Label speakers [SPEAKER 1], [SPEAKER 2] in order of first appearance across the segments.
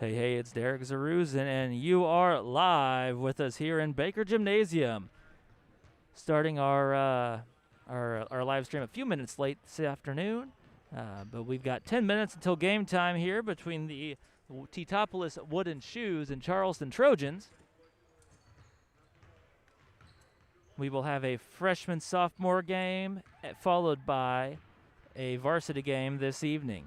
[SPEAKER 1] Hey, it's Derek Zaruzin, and you are live with us here in Baker Gymnasium. Starting our live stream a few minutes late this afternoon, but we've got 10 minutes until game time here between the Teutopolis Wooden Shoes and Charleston Trojans. We will have a freshman-sophomore game followed by a varsity game this evening.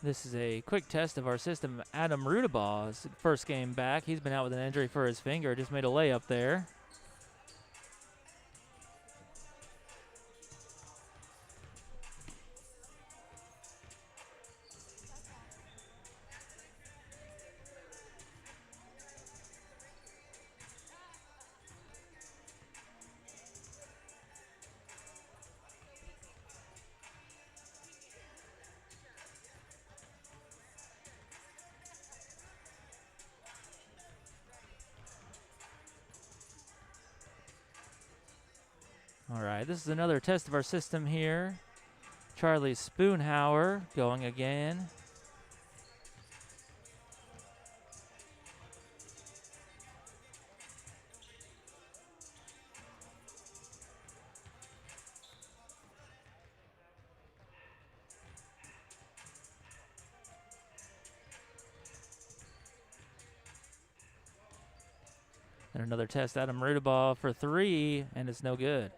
[SPEAKER 1] This is a quick test of our system. Adam Rudabaugh's first game back. He's been out with an injury for his finger. Just made a layup there. All right, this is another test of our system here. Charlie Spoonhauer going again. And another test, Adam Rudabaugh for three, and it's no good.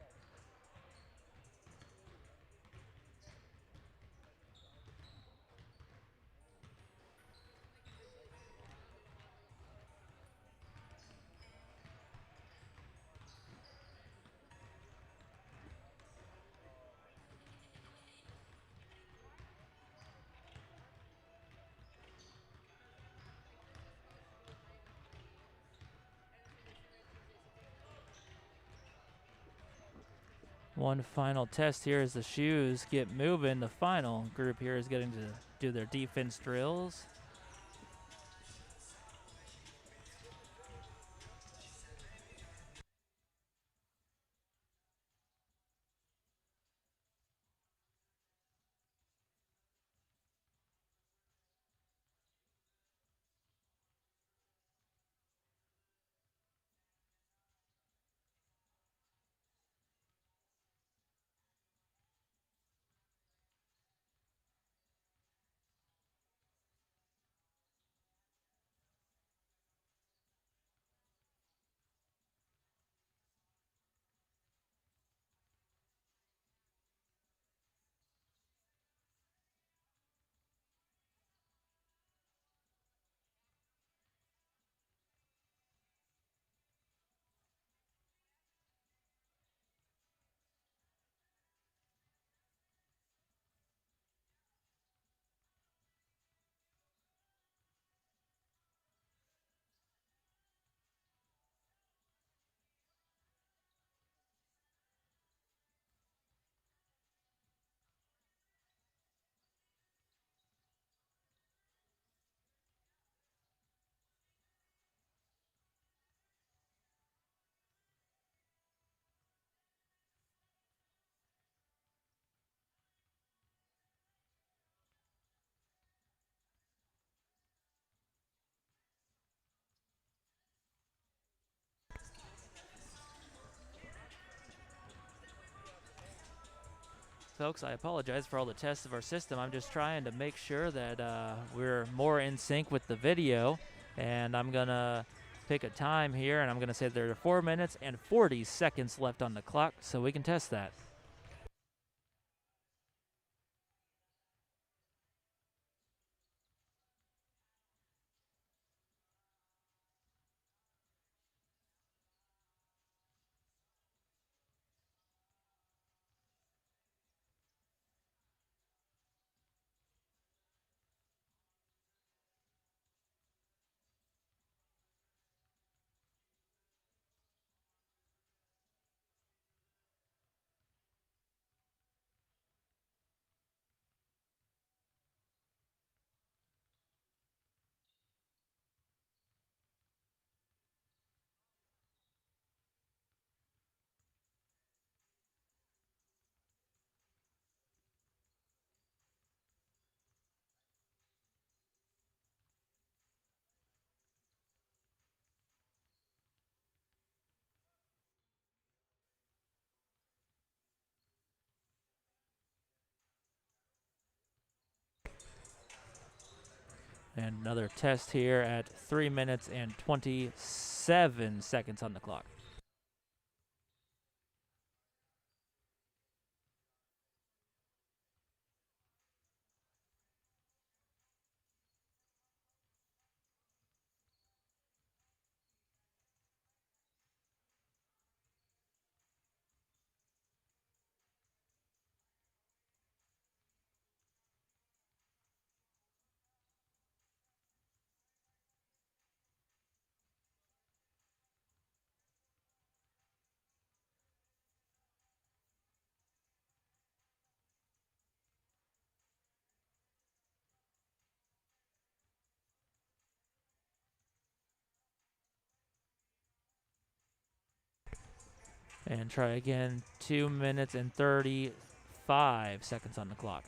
[SPEAKER 1] One final test here as the shoes get moving. The final group here is getting to do their defense drills. folks, I apologize for all the tests of our system. I'm just trying to make sure that we're more in sync with the video. And I'm going to pick a time here, and I'm going to say there are 4 minutes and 40 seconds left on the clock, so we can test that. And another test here at 3 minutes and 27 seconds on the clock. And try again, 2 minutes and 35 seconds on the clock.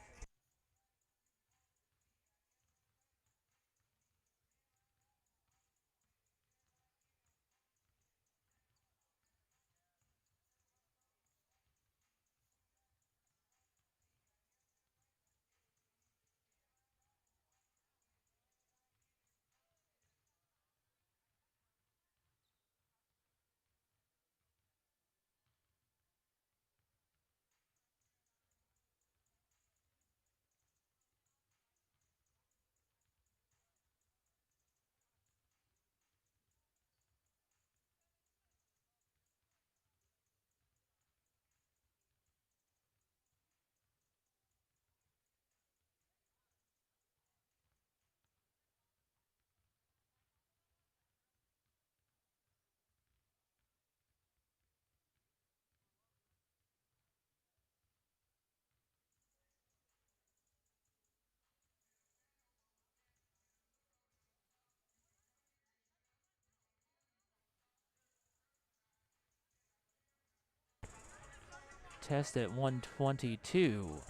[SPEAKER 1] Test at 122.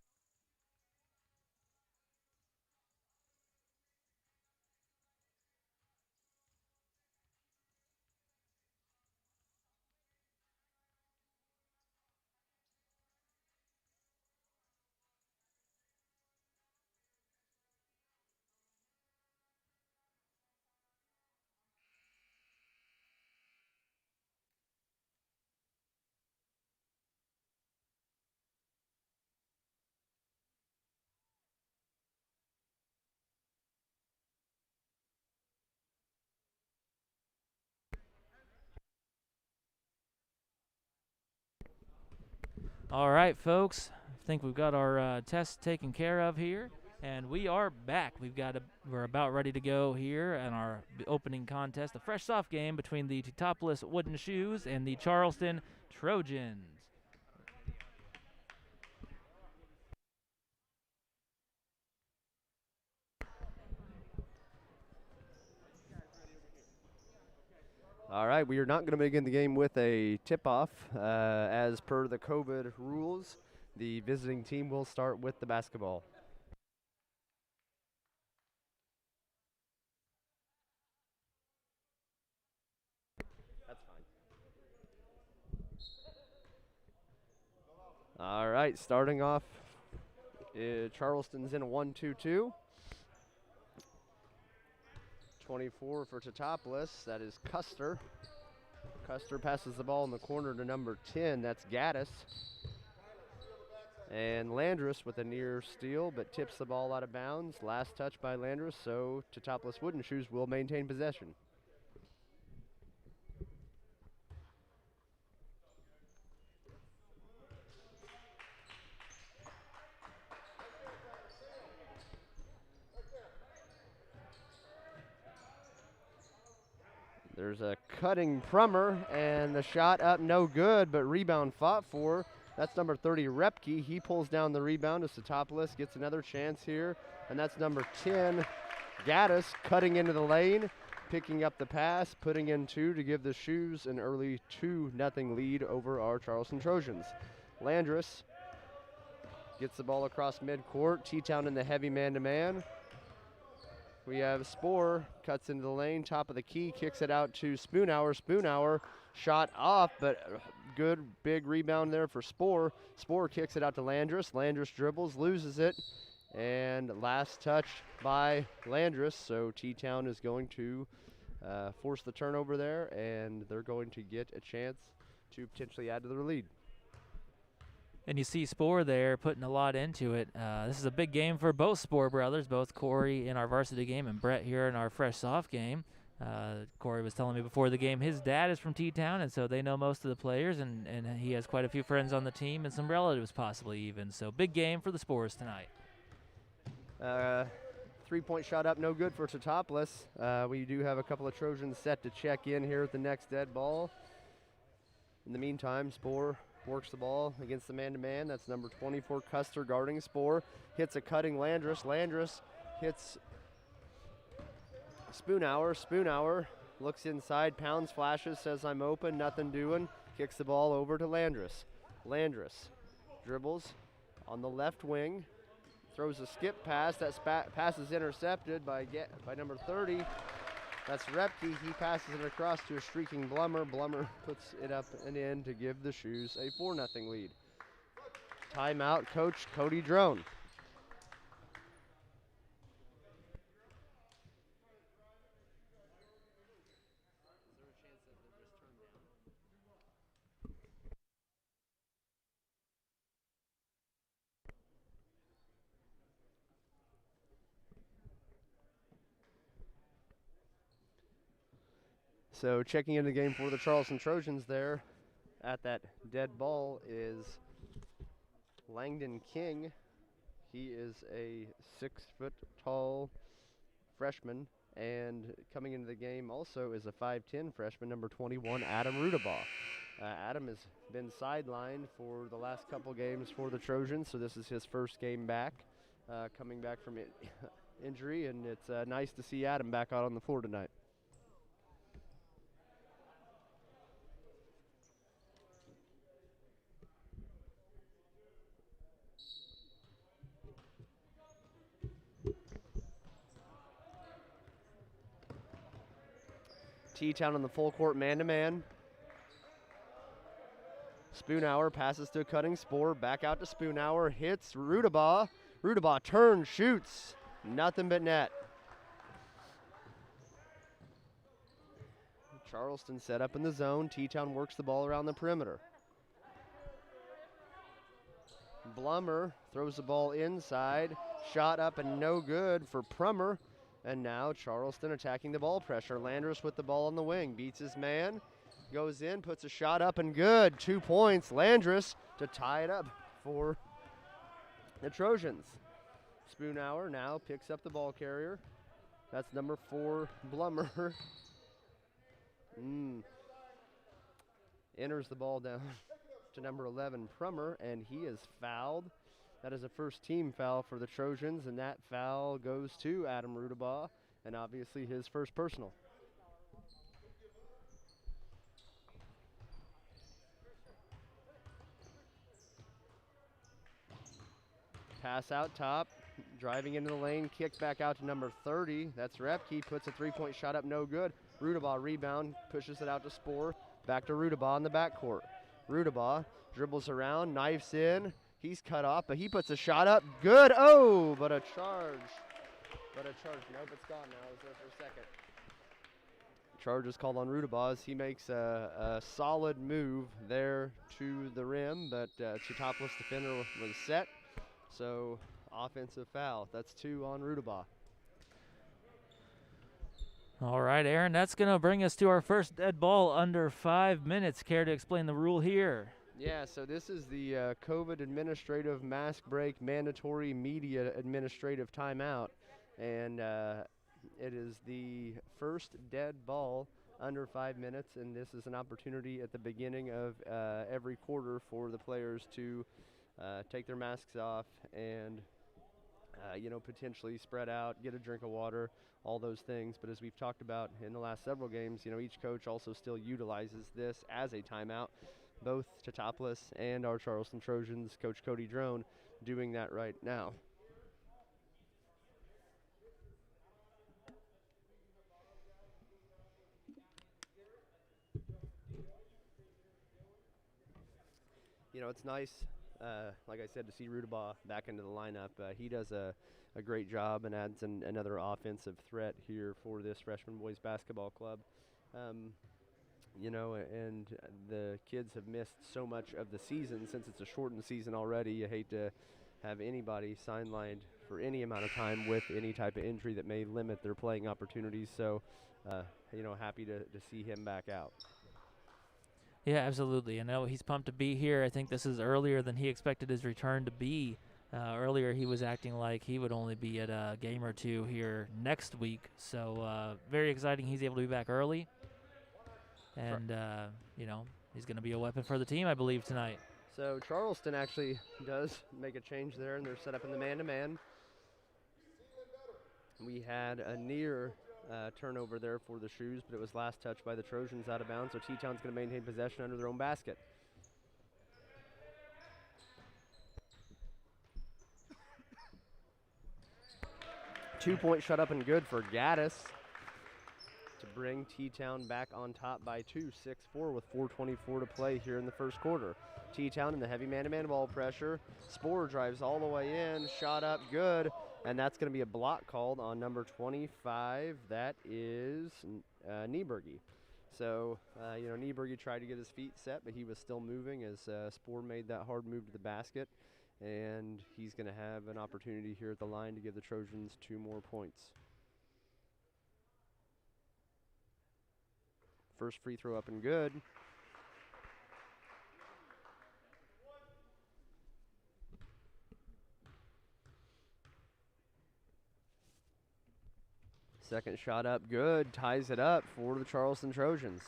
[SPEAKER 1] All right, folks. I think we've got our test taken care of here, and we are back. We're about ready to go here in our opening contest, the fresh soft game between the Teutopolis Wooden Shoes and the Charleston Trojans.
[SPEAKER 2] All right, we are not going to begin the game with a tip-off. As per the COVID rules, the visiting team will start with the basketball. That's fine. All right, starting off Charleston's in a 1-2-2. 24 for Teutopolis. That is Custer. Custer passes the ball in the corner to number 10. That's Gaddis. And Landrus with a near steal, but tips the ball out of bounds. Last touch by Landrus, so Teutopolis Wooden Shoes will maintain possession. There's a cutting Prummer, and the shot up no good, but rebound fought for. That's number 30, Repke. He pulls down the rebound as Teutopolis gets another chance here, and that's number 10, Gaddis, cutting into the lane, picking up the pass, putting in two to give the Shoes an early 2-0 lead over our Charleston Trojans. Landrus gets the ball across midcourt. T-Town in the heavy man-to-man. We have Spoor, cuts into the lane, top of the key, kicks it out to Spoonhour. Spoonhour shot off, but good big rebound there for Spoor. Spoor kicks it out to Landrus. Landrus dribbles, loses it, and last touch by Landrus. So T-Town is going to force the turnover there, and they're going to get a chance to potentially add to their lead.
[SPEAKER 1] And you see Spoor there putting a lot into it. This is a big game for both Spoor brothers, both Corey in our varsity game and Brett here in our fresh soft game. Corey was telling me before the game his dad is from T-Town, and so they know most of the players, and he has quite a few friends on the team and some relatives possibly even. So big game for the Spoors tonight.
[SPEAKER 2] 3-point shot up, no good for Teutopolis. We do have a couple of Trojans set to check in here at the next dead ball. In the meantime, Spoor works the ball against the man-to-man. That's number 24, Custer, guarding Spoor. Hits a cutting Landrus. Landrus hits Spoonhour. Spoonhour looks inside, pounds, flashes, says I'm open, nothing doing. Kicks the ball over to Landrus. Landrus dribbles on the left wing. Throws a skip pass. That pass is intercepted by number 30. That's Repke. He passes it across to a streaking Blummer. Blummer puts it up and in to give the Shoes a 4-0 lead. Timeout, Coach Cody Drone. So checking in the game for the Charleston Trojans there at that dead ball is Langdon King. He is a 6-foot-tall freshman, and coming into the game also is a 5'10 freshman, number 21, Adam Rudabaugh. Adam has been sidelined for the last couple games for the Trojans, so this is his first game back, coming back from injury, and it's nice to see Adam back out on the floor tonight. T-Town on the full court man-to-man. Spoonhour passes to a cutting Spoor. Back out to Spoonhour. Hits Rudabaugh. Rudabaugh turns, shoots. Nothing but net. Charleston set up in the zone. T-Town works the ball around the perimeter. Blummer throws the ball inside. Shot up and no good for Prummer. And now Charleston attacking the ball pressure. Landrus with the ball on the wing. Beats his man. Goes in, puts a shot up and good. 2 points. Landrus to tie it up for the Trojans. Spoonhour now picks up the ball carrier. That's number 4, Blummer. Enters the ball down to number 11, Prummer, and he is fouled. That is a first team foul for the Trojans, and that foul goes to Adam Rudabaugh, and obviously his first personal. Pass out top, driving into the lane, kick back out to number 30. That's Repke, puts a 3-point shot up, no good. Rudabaugh rebound, pushes it out to Spoor, back to Rudabaugh in the backcourt. Rudabaugh dribbles around, knifes in, He's cut off, but he puts a shot up. Good. Oh, but a charge. Nope, it's gone now. It was there for a second. Charge is called on Rudabaz. He makes a solid move there to the rim, but Teutopolis defender was set. So offensive foul. That's 2 on Rudabaz.
[SPEAKER 1] All right, Aaron, that's going to bring us to our first dead ball under 5 minutes. Care to explain the rule here?
[SPEAKER 2] Yeah, so this is the COVID administrative mask break mandatory media administrative timeout. And it is the first dead ball under 5 minutes, and this is an opportunity at the beginning of every quarter for the players to take their masks off and potentially spread out, get a drink of water, all those things. But as we've talked about in the last several games, each coach also still utilizes this as a timeout. Both Teutopolis and our Charleston Trojans, Coach Cody Drone, doing that right now. It's nice, like I said, to see Rudabaz back into the lineup. He does a great job and adds another offensive threat here for this freshman boys basketball club. And the kids have missed so much of the season since it's a shortened season already. You hate to have anybody sidelined for any amount of time with any type of injury that may limit their playing opportunities. So, happy to see him back out.
[SPEAKER 1] Yeah, absolutely. I know he's pumped to be here. I think this is earlier than he expected his return to be. Earlier he was acting like he would only be at a game or two here next week. So very exciting he's able to be back early. And, he's going to be a weapon for the team, I believe, tonight.
[SPEAKER 2] So Charleston actually does make a change there, and they're set up in the man-to-man. We had a near turnover there for the Shoes, but it was last touched by the Trojans out of bounds, so T-Town's going to maintain possession under their own basket. Two-point shut up and good for Gaddis to bring T-Town back on top by 2, 6-4 with 4:24 to play here in the first quarter. T-Town in the heavy man-to-man ball pressure. Sporer drives all the way in, shot up good, and that's going to be a block called on number 25. That is Nieberge. So, Nieberge tried to get his feet set, but he was still moving as Sporer made that hard move to the basket. And he's going to have an opportunity here at the line to give the Trojans 2 more points. First free throw up and good. Second shot up good, ties it up for the Charleston Trojans.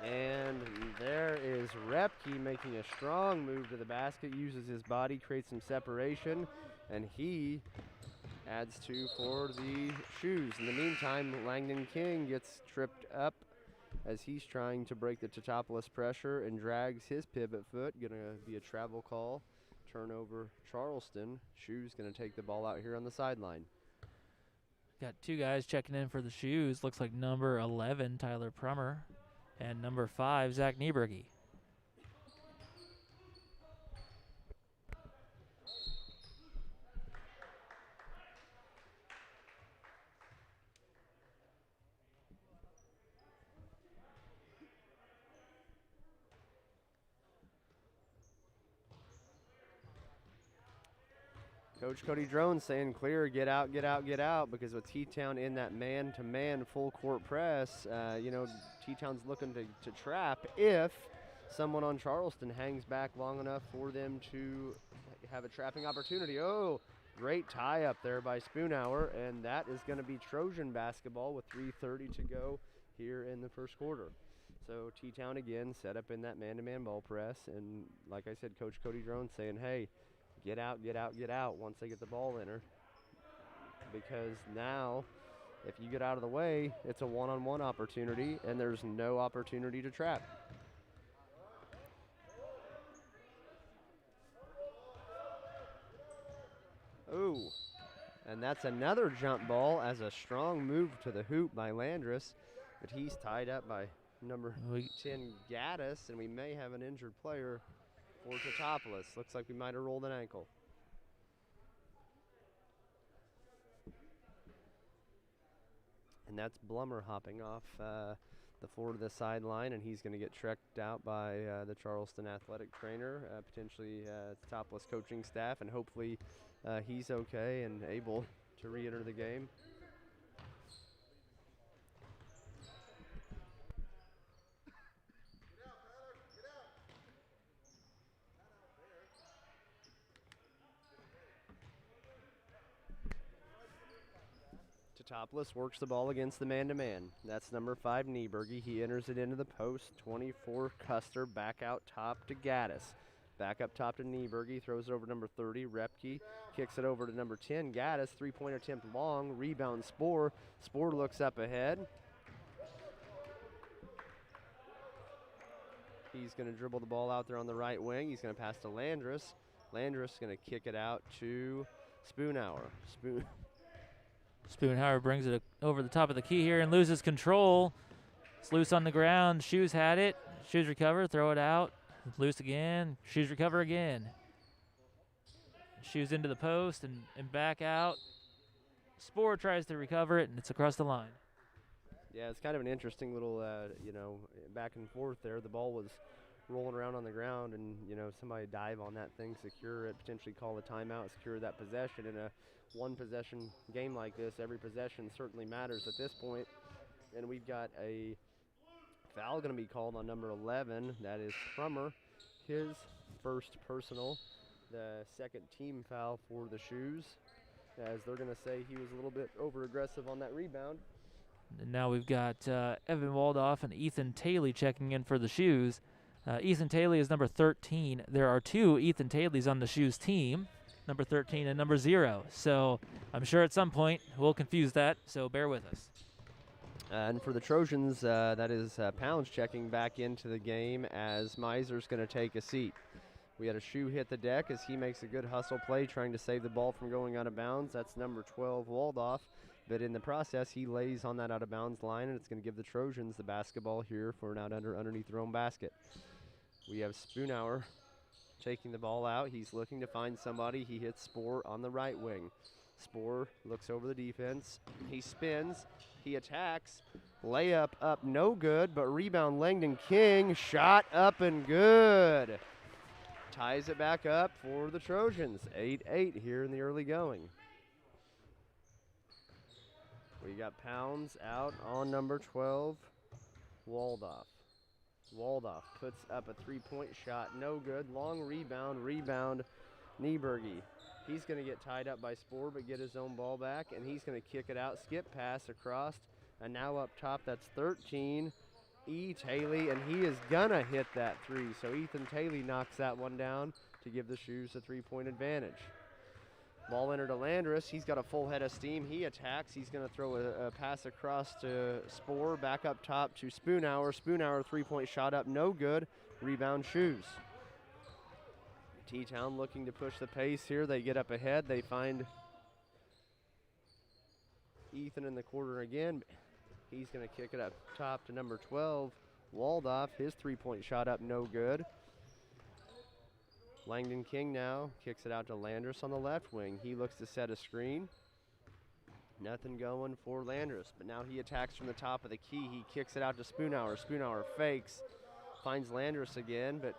[SPEAKER 2] And there is Repke making a strong move to the basket, uses his body, creates some separation, and he adds 2 for the Shoes. In the meantime, Langdon King gets tripped up as he's trying to break the Teutopolis pressure and drags his pivot foot. Going to be a travel call. Turnover Charleston. Shoes going to take the ball out here on the sideline.
[SPEAKER 1] Got 2 guys checking in for the Shoes. Looks like number 11, Tyler Prummer, and number 5, Zach Nieberge.
[SPEAKER 2] Coach Cody Drone saying clear, get out, get out, get out, because with T-Town in that man-to-man full court press, T-Town's looking to trap if someone on Charleston hangs back long enough for them to have a trapping opportunity. Oh, great tie up there by Spoonhour, and that is going to be Trojan basketball with 3:30 to go here in the first quarter. So T-Town again set up in that man-to-man ball press, and like I said, Coach Cody Drone saying, hey, get out, get out, get out once they get the ball in her. Because now, if you get out of the way, it's a one-on-one opportunity, and there's no opportunity to trap. Ooh, And that's another jump ball as a strong move to the hoop by Landris. But he's tied up by number 10, Gaddis, and we may have an injured player for Teutopolis. Looks like we might have rolled an ankle. And that's Blummer hopping off the floor to the sideline, and he's going to get trekked out by the Charleston athletic trainer, potentially Teutopolis coaching staff, and hopefully he's okay and able to re-enter the game. Teutopolis works the ball against the man-to-man. That's number 5, Nieberge. He enters it into the post. 24, Custer, back out top to Gaddis. Back up top to Nieberge, throws it over to number 30, Repke. Kicks it over to number 10, Gaddis. Three-point attempt long, rebound Spoor. Spoor looks up ahead. He's going to dribble the ball out there on the right wing. He's going to pass to Landris. Landris going to kick it out to Spoonhour.
[SPEAKER 1] Spoonhour brings it over the top of the key here and loses control. It's loose on the ground. Shoes had it. Shoes recover, throw it out. Loose again. Shoes recover again. Shoes into the post and back out. Spoor tries to recover it, and it's across the line.
[SPEAKER 2] Yeah, it's kind of an interesting little, back and forth there. The ball was rolling around on the ground, and, somebody dive on that thing, secure it, potentially call a timeout, secure that possession. In a one-possession game like this, every possession certainly matters at this point. And we've got a foul going to be called on number 11. That is Crummer, his first personal, the second team foul for the Shoes, as they're going to say he was a little bit over-aggressive on that rebound.
[SPEAKER 1] And now we've got Evan Waldoff and Ethan Taylor checking in for the Shoes. Ethan Taylor is number 13. There are 2 Ethan Taylors on the Shoes team, number 13 and number 0. So I'm sure at some point we'll confuse that, so bear with us.
[SPEAKER 2] And for the Trojans, that is Pounds checking back into the game as Miser's going to take a seat. We had a shoe hit the deck as he makes a good hustle play trying to save the ball from going out of bounds. That's number 12, Waldoff. But in the process, he lays on that out-of-bounds line, and it's going to give the Trojans the basketball here for an underneath their own basket. We have Spoonhour taking the ball out. He's looking to find somebody. He hits Spoor on the right wing. Spoor looks over the defense. He spins. He attacks. Layup up, no good, but rebound Langdon King. Shot up and good. Ties it back up for the Trojans. 8-8 here in the early going. We got Pounds out on number 12, Waldoff. Waldoff puts up a three-point shot, no good. Long rebound, Nieberge. He's going to get tied up by Spoor but get his own ball back, and he's going to kick it out, skip pass across, and now up top, that's 13, E. Taylor, and he is going to hit that 3. So Ethan Taylor knocks that one down to give the Shoes a 3-point advantage. Ball entered to Landris. He's got a full head of steam. He attacks. He's going to throw a pass across to Spoor. Back up top to Spoonhour. Spoonhour, three-point shot up. No good. Rebound Shoes. T-Town looking to push the pace here. They get up ahead. They find Ethan in the corner again. He's going to kick it up top to number 12, Waldoff. His three-point shot up. No good. Langdon King now kicks it out to Landris on the left wing. He looks to set a screen. Nothing going for Landris, but now he attacks from the top of the key. He kicks it out to Spoonhour. Spoonhour fakes, finds Landris again, but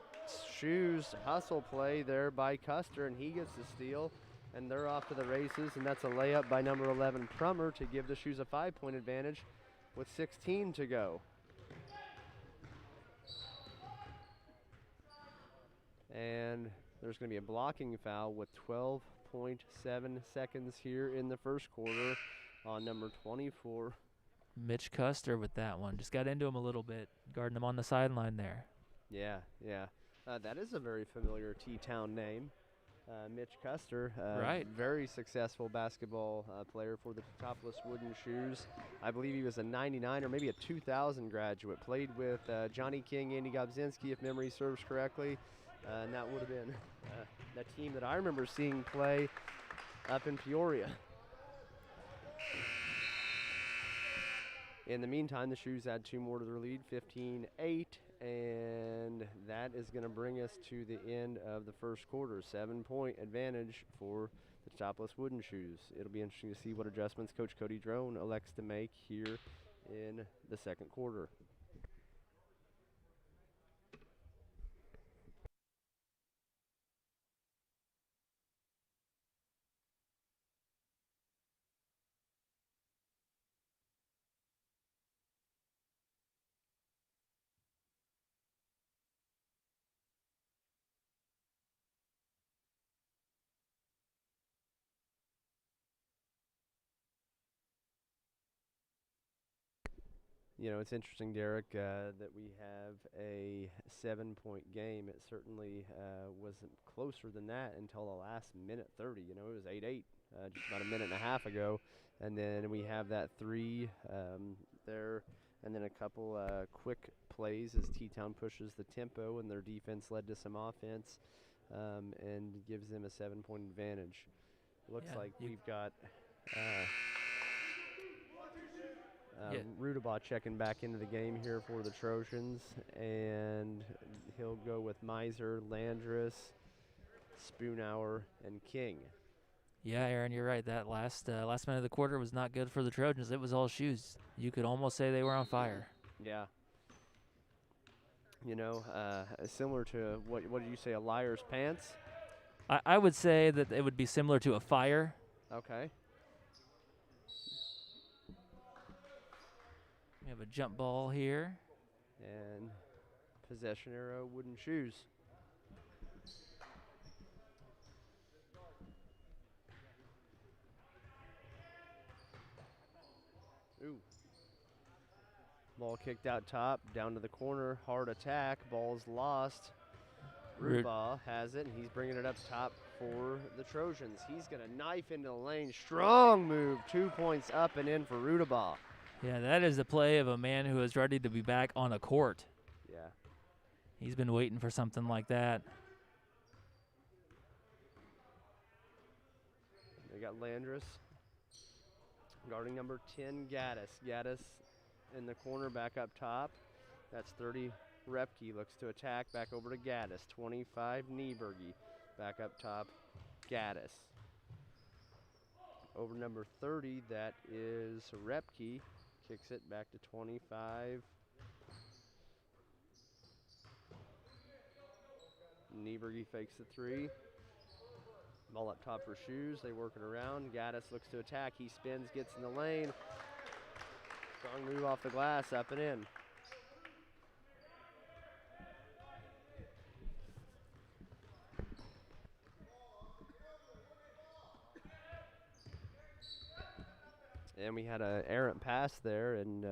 [SPEAKER 2] Shoes hustle play there by Custer, and he gets the steal, and they're off to the races, and that's a layup by number 11, Prummer, to give the Shoes a 5-point advantage with 16 to go. And there's going to be a blocking foul with 12.7 seconds here in the first quarter on number 24.
[SPEAKER 1] Mitch Custer with that one. Just got into him a little bit, guarding him on the sideline there.
[SPEAKER 2] Yeah. That is a very familiar T-Town name. Mitch Custer,
[SPEAKER 1] right.
[SPEAKER 2] Very successful basketball player for the Teutopolis Wooden Shoes. I believe he was a 99 or maybe a 2000 graduate. Played with Johnny King, Andy Gobzinski, if memory serves correctly. And that would have been the team that I remember seeing play up in Peoria. In the meantime, the Shoes add 2 more to their lead, 15-8, and that is going to bring us to the end of the first quarter. 7-point advantage for the Teutopolis Wooden Shoes. It'll be interesting to see what adjustments Coach Cody Drone elects to make here in the second quarter. You know, it's interesting, Derek, that we have a 7-point game. It certainly wasn't closer than that until the last minute 30. You know, it was 8-8 just about a minute and a half ago. And then we have that 3 there, and then a couple quick plays as T-Town pushes the tempo, and their defense led to some offense and gives them a 7-point advantage. Looks like we've got Rudabaugh checking back into the game here for the Trojans, and he'll go with Miser, Landris, Spoonhour, and King.
[SPEAKER 1] Yeah, Aaron, you're right. That last minute of the quarter was not good for the Trojans. It was all Shoes. You could almost say they were on fire.
[SPEAKER 2] Yeah. You know, similar to, what did you say, a liar's pants?
[SPEAKER 1] I would say that it would be similar to a fire.
[SPEAKER 2] Okay.
[SPEAKER 1] We have a jump ball here.
[SPEAKER 2] And possession arrow, Wooden Shoes. Ooh. Ball kicked out top, down to the corner, hard attack, ball's lost. Rudabaugh has it, and he's bringing it up top for the Trojans. He's going to knife into the lane. Strong move, 2 points up and in for Rudabaugh.
[SPEAKER 1] Yeah, that is the play of a man who is ready to be back on a court.
[SPEAKER 2] Yeah.
[SPEAKER 1] He's been waiting for something like that.
[SPEAKER 2] They got Landris guarding number 10, Gaddis. Gaddis in the corner, back up top. That's 30. Repke looks to attack, back over to Gaddis. 25, Nieberge. Back up top, Gaddis. Over number 30, that is Repke. Kicks it back to 25. Nieberge fakes the 3. Ball up top for Shoes. They work it around. Gaddis looks to attack. He spins, gets in the lane. Strong move off the glass, up and in. And we had an errant pass there, and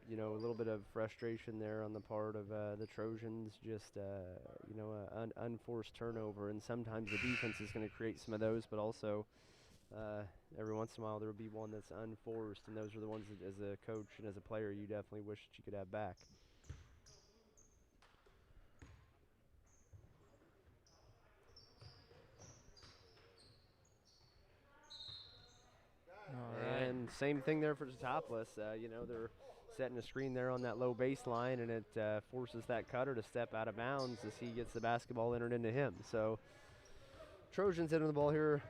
[SPEAKER 2] you know, a little bit of frustration there on the part of the Trojans. Just you know, an unforced turnover, and sometimes the defense is going to create some of those, but also every once in a while there will be one that's unforced, and those are the ones that, as a coach and as a player, you definitely wish that you could have back. And same thing there for Teutopolis. You know, they're setting a screen there on that low baseline, and it forces that cutter to step out of bounds as he gets the basketball entered into him. So Trojans enter the ball here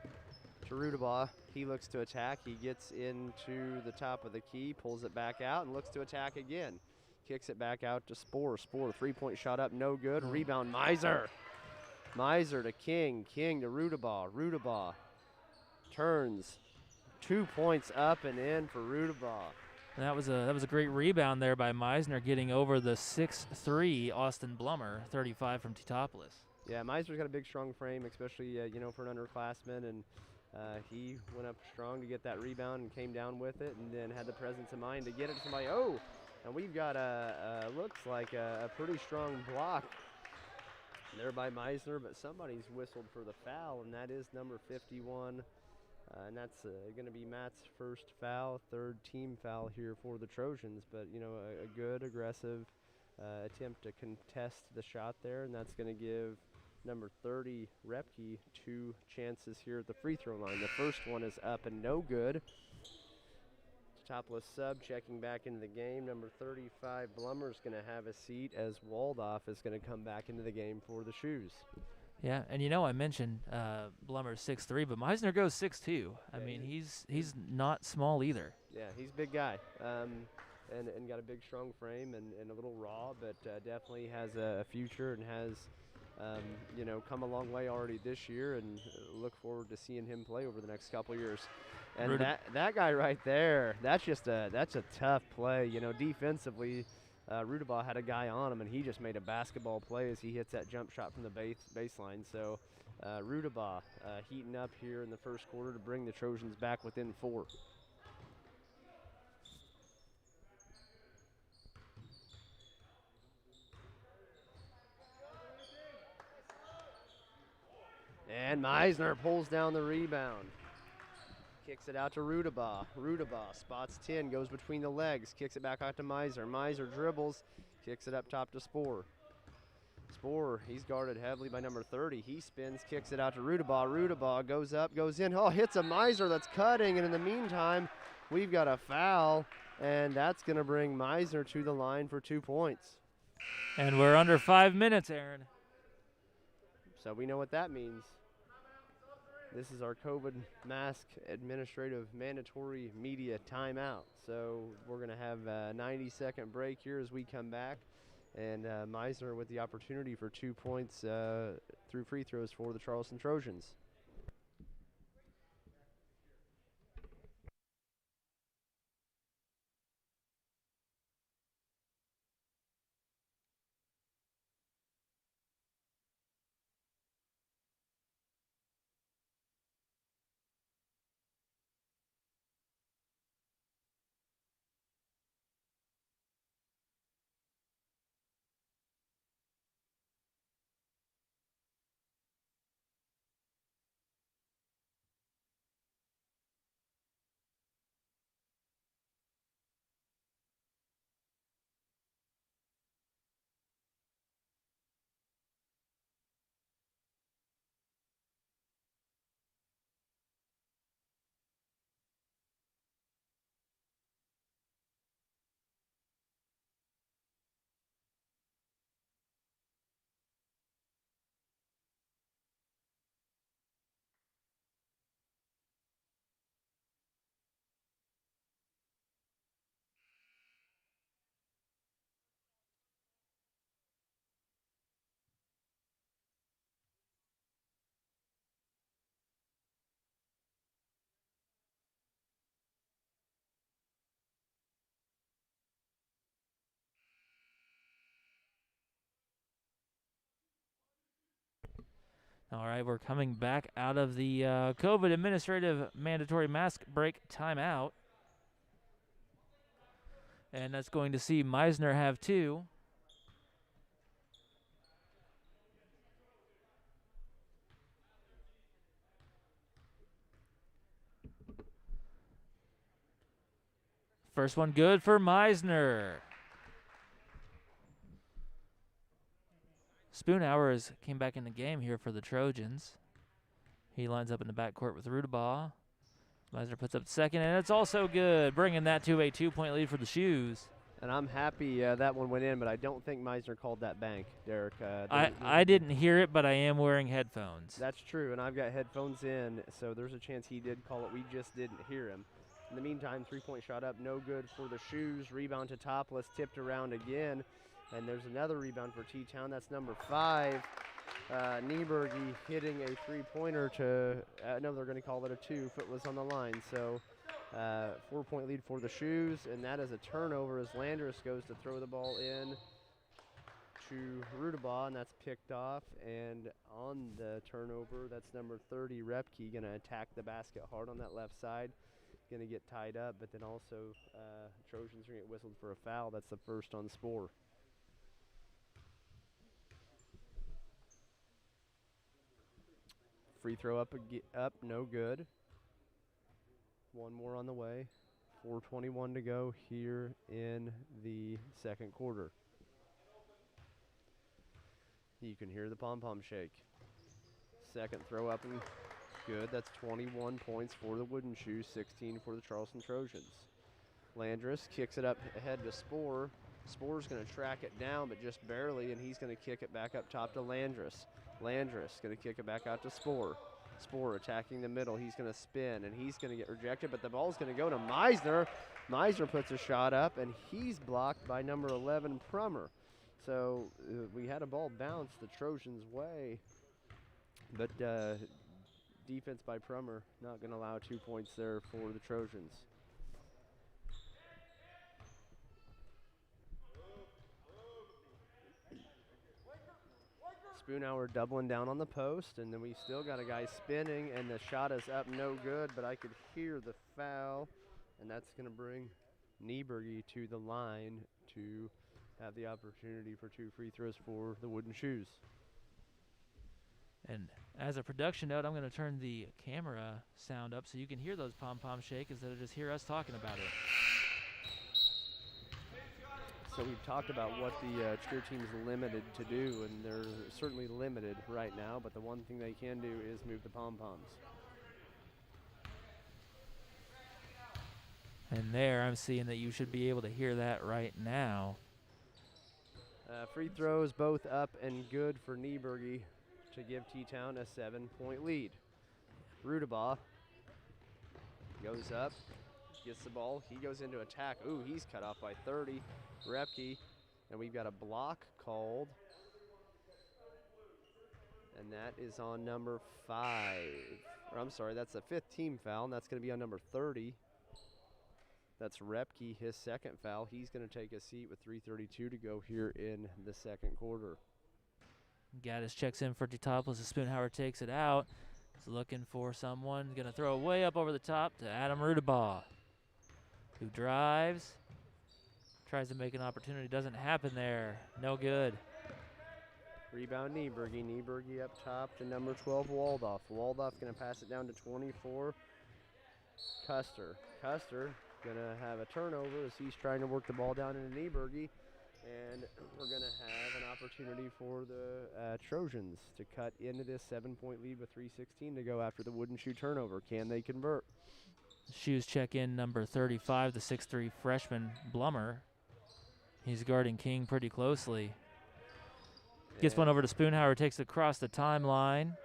[SPEAKER 2] to Rudabaugh. He looks to attack. He gets into the top of the key, pulls it back out, and looks to attack again. Kicks it back out to Spore. Spore, 3-point shot up, no good. Rebound, Miser. Miser to King. King to Rudabaugh. Rudabaugh turns. 2 points up and in for Rudabaugh.
[SPEAKER 1] That was a great rebound there by Meisner, getting over the 6'3" Austin Blummer, 35 from Teutopolis.
[SPEAKER 2] Yeah, Meiser's got a big, strong frame, especially you know, for an underclassman, and he went up strong to get that rebound and came down with it, and then had the presence of mind to get it to somebody. Oh, and we've got looks like a pretty strong block there by Meisner, but somebody's whistled for the foul, and that is number 51. And that's going to be Matt's first foul, third team foul here for the Trojans. But, you know, a good, aggressive attempt to contest the shot there, and that's going to give number 30, Repke, 2 chances here at the free throw line. The first one is up and no good. Teutopolis sub checking back into the game. Number 35, Blummer's going to have a seat as Waldoff is going to come back into the game for the Shoes.
[SPEAKER 1] Yeah, and I mentioned Blummer's 6'3", but Meisner goes 6'2". I mean, he's not small either.
[SPEAKER 2] Yeah, he's a big guy, and got a big, strong frame and a little raw, but definitely has a future and has, come a long way already this year, and look forward to seeing him play over the next couple years. And that guy right there, that's a tough play. Defensively, Rudabaugh had a guy on him, and he just made a basketball play as he hits that jump shot from the baseline. So Rudabaugh heating up here in the first quarter to bring the Trojans back within 4. And Meisner pulls down the rebound. Kicks it out to Rudabaugh. Rudabaugh spots 10, goes between the legs, kicks it back out to Meisner. Meisner dribbles, kicks it up top to Sporer. Sporer, he's guarded heavily by number 30. He spins, kicks it out to Rudabaugh. Rudabaugh goes up, goes in. Oh, hits a Meisner that's cutting, and in the meantime, we've got a foul, and that's going to bring Meisner to the line for 2 points.
[SPEAKER 1] And we're under 5 minutes, Aaron.
[SPEAKER 2] So we know what that means. This is our COVID mask administrative mandatory media timeout. So we're going to have a 90-second break here as we come back. And Meisner with the opportunity for 2 points through free throws for the Charleston Trojans.
[SPEAKER 1] All right, we're coming back out of the COVID administrative mandatory mask break timeout. And that's going to see Meisner have 2. First one good for Meisner. Spoonhour came back in the game here for the Trojans. He lines up in the backcourt with Rudabaugh. Meisner puts up second, and it's also good, bringing that to a 2-point lead for the Shoes.
[SPEAKER 2] And I'm happy that one went in, but I don't think Meisner called that bank, Derek.
[SPEAKER 1] I didn't hear it, but I am wearing headphones.
[SPEAKER 2] That's true, and I've got headphones in, so there's a chance he did call it. We just didn't hear him. In the meantime, 3-point shot up, no good for the Shoes. Rebound to Teutopolis, tipped around again. And there's another rebound for T-Town. That's number 5. Nieberge hitting a 3-pointer to, no, they're going to call it a 2. Foot was on the line. So 4-point lead for the Shoes, and that is a turnover as Landris goes to throw the ball in to Rudabaugh, and that's picked off. And on the turnover, that's number 30, Repke, going to attack the basket hard on that left side. Going to get tied up, but then also Trojans are going to get whistled for a foul. That's the first on Sporer. Free throw up, no good. One more on the way. 4:21 to go here in the second quarter. You can hear the pom-pom shake. Second throw up and good. That's 21 points for the Wooden Shoes, 16 for the Charleston Trojans. Landris kicks it up ahead to Spore. Spore's going to track it down, but just barely, and he's going to kick it back up top to Landris. Landris going to kick it back out to Spore. Spore attacking the middle. He's going to spin, and he's going to get rejected, but the ball's going to go to Meisner. Meisner puts a shot up, and he's blocked by number 11, Prummer. So we had a ball bounce the Trojans' way, but defense by Prummer not going to allow 2 points there for the Trojans. Spoonhour doubling down on the post, and then we still got a guy spinning, and the shot is up no good, but I could hear the foul, and that's going to bring Nieberge to the line to have the opportunity for 2 free throws for the Wooden Shoes.
[SPEAKER 1] And as a production note, I'm going to turn the camera sound up so you can hear those pom-poms shake instead of just hear us talking about it.
[SPEAKER 2] So we've talked about what the cheer team's limited to do, and they're certainly limited right now, but the one thing they can do is move the pom-poms.
[SPEAKER 1] And there, I'm seeing that you should be able to hear that right now.
[SPEAKER 2] Free throws both up and good for Nieberge to give T-Town a 7-point lead. Rudabaugh goes up, gets the ball. He goes into attack. Ooh, he's cut off by 30. Repke, and we've got a block called, and that is on number 5. Or I'm sorry, that's a 5th team foul, and that's going to be on number 30. That's Repke, his second foul. He's going to take a seat with 3:32 to go here in the second quarter.
[SPEAKER 1] Gaddis checks in for Teutopolis. Spoonhour takes it out. He's looking for someone. Going to throw it way up over the top to Adam Rudabaugh, who drives. Tries to make an opportunity. Doesn't happen there. No good.
[SPEAKER 2] Rebound Nieberge. Nieberge up top to number 12, Waldorf. Waldorf going to pass it down to 24, Custer. Custer going to have a turnover as he's trying to work the ball down into Nieberge. And we're going to have an opportunity for the Trojans to cut into this 7-point lead with 3:16 to go after the Wooden Shoe turnover. Can they convert?
[SPEAKER 1] Shoes check in number 35, the 6'3 freshman, Blummer. He's guarding King pretty closely. Gets one over to Spoonhour, takes it across the timeline.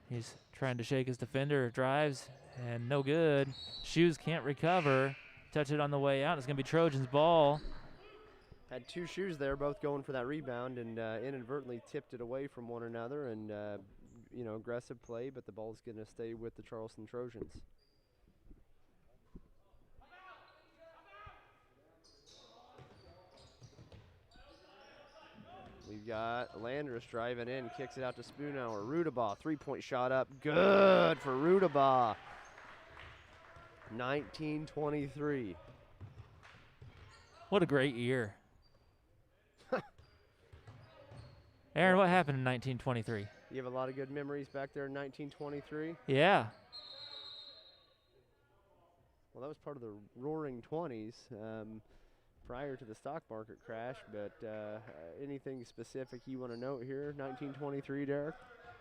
[SPEAKER 1] He's trying to shake his defender, drives, and no good. Shoes can't recover. Touch it on the way out. It's going to be Trojans' ball.
[SPEAKER 2] Had 2 Shoes there, both going for that rebound, and inadvertently tipped it away from one another, and aggressive play, but the ball's going to stay with the Charleston Trojans. We've got Landris driving in, kicks it out to Spoonhour. Rudabaugh, 3-point shot up. Good for Rudabaugh. 19-23.
[SPEAKER 1] What a great year. Aaron, what happened in 1923?
[SPEAKER 2] You have a lot of good memories back there in 1923?
[SPEAKER 1] Yeah.
[SPEAKER 2] Well, that was part of the Roaring 20s prior to the stock market crash, but anything specific you want to note here, 1923, Derek?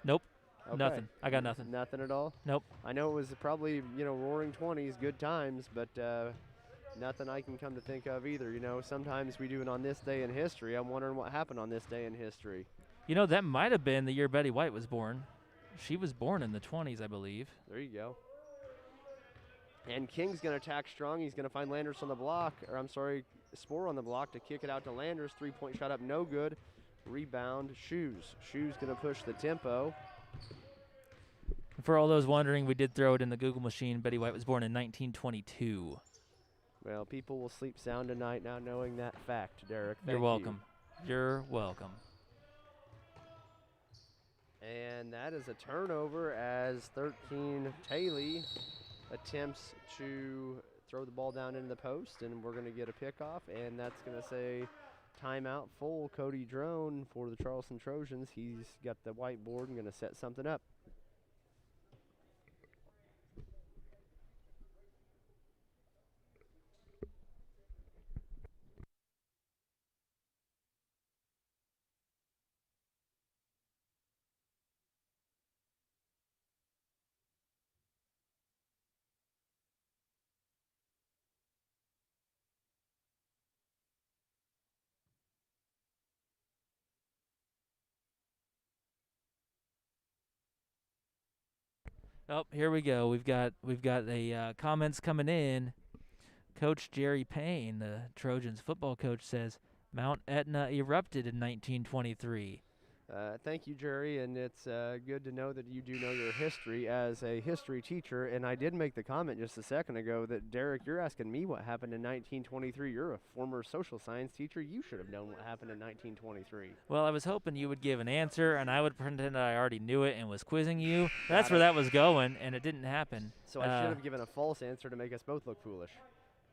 [SPEAKER 1] Nope.
[SPEAKER 2] Okay.
[SPEAKER 1] Nothing. I got nothing.
[SPEAKER 2] Nothing at all?
[SPEAKER 1] Nope.
[SPEAKER 2] I know it was probably, Roaring 20s, good times, but nothing I can come to think of either. Sometimes we do it on this day in history. I'm wondering what happened on this day in history.
[SPEAKER 1] That might have been the year Betty White was born. She was born in the 20s, I believe.
[SPEAKER 2] There you go. And King's going to attack strong. He's going to find Landers on the block, Spore on the block to kick it out to Landers. 3-point shot up, no good. Rebound, Shoes. Shoes going to push the tempo.
[SPEAKER 1] For all those wondering, we did throw it in the Google machine. Betty White was born in 1922.
[SPEAKER 2] Well, people will sleep sound tonight now knowing that fact, Derek.
[SPEAKER 1] You're welcome. You're welcome.
[SPEAKER 2] And that is a turnover as 13 Taylor attempts to throw the ball down into the post, and we're going to get a pickoff, and that's going to say timeout full Cody Drone for the Charleston Trojans. He's got the whiteboard and going to set something up.
[SPEAKER 1] Oh, here we go. We've got a comments coming in. Coach Jerry Payne, the Trojans football coach, says Mount Etna erupted in 1923.
[SPEAKER 2] Thank you, Jerry, and it's good to know that you do know your history as a history teacher. And I did make the comment just a second ago that, Derek, you're asking me what happened in 1923. You're a former social science teacher. You should have known what happened in 1923.
[SPEAKER 1] Well, I was hoping you would give an answer, and I would pretend I already knew it and was quizzing you.
[SPEAKER 2] Got
[SPEAKER 1] That's where
[SPEAKER 2] it.
[SPEAKER 1] that was going, and it didn't happen.
[SPEAKER 2] So I should have given a false answer to make us both look foolish.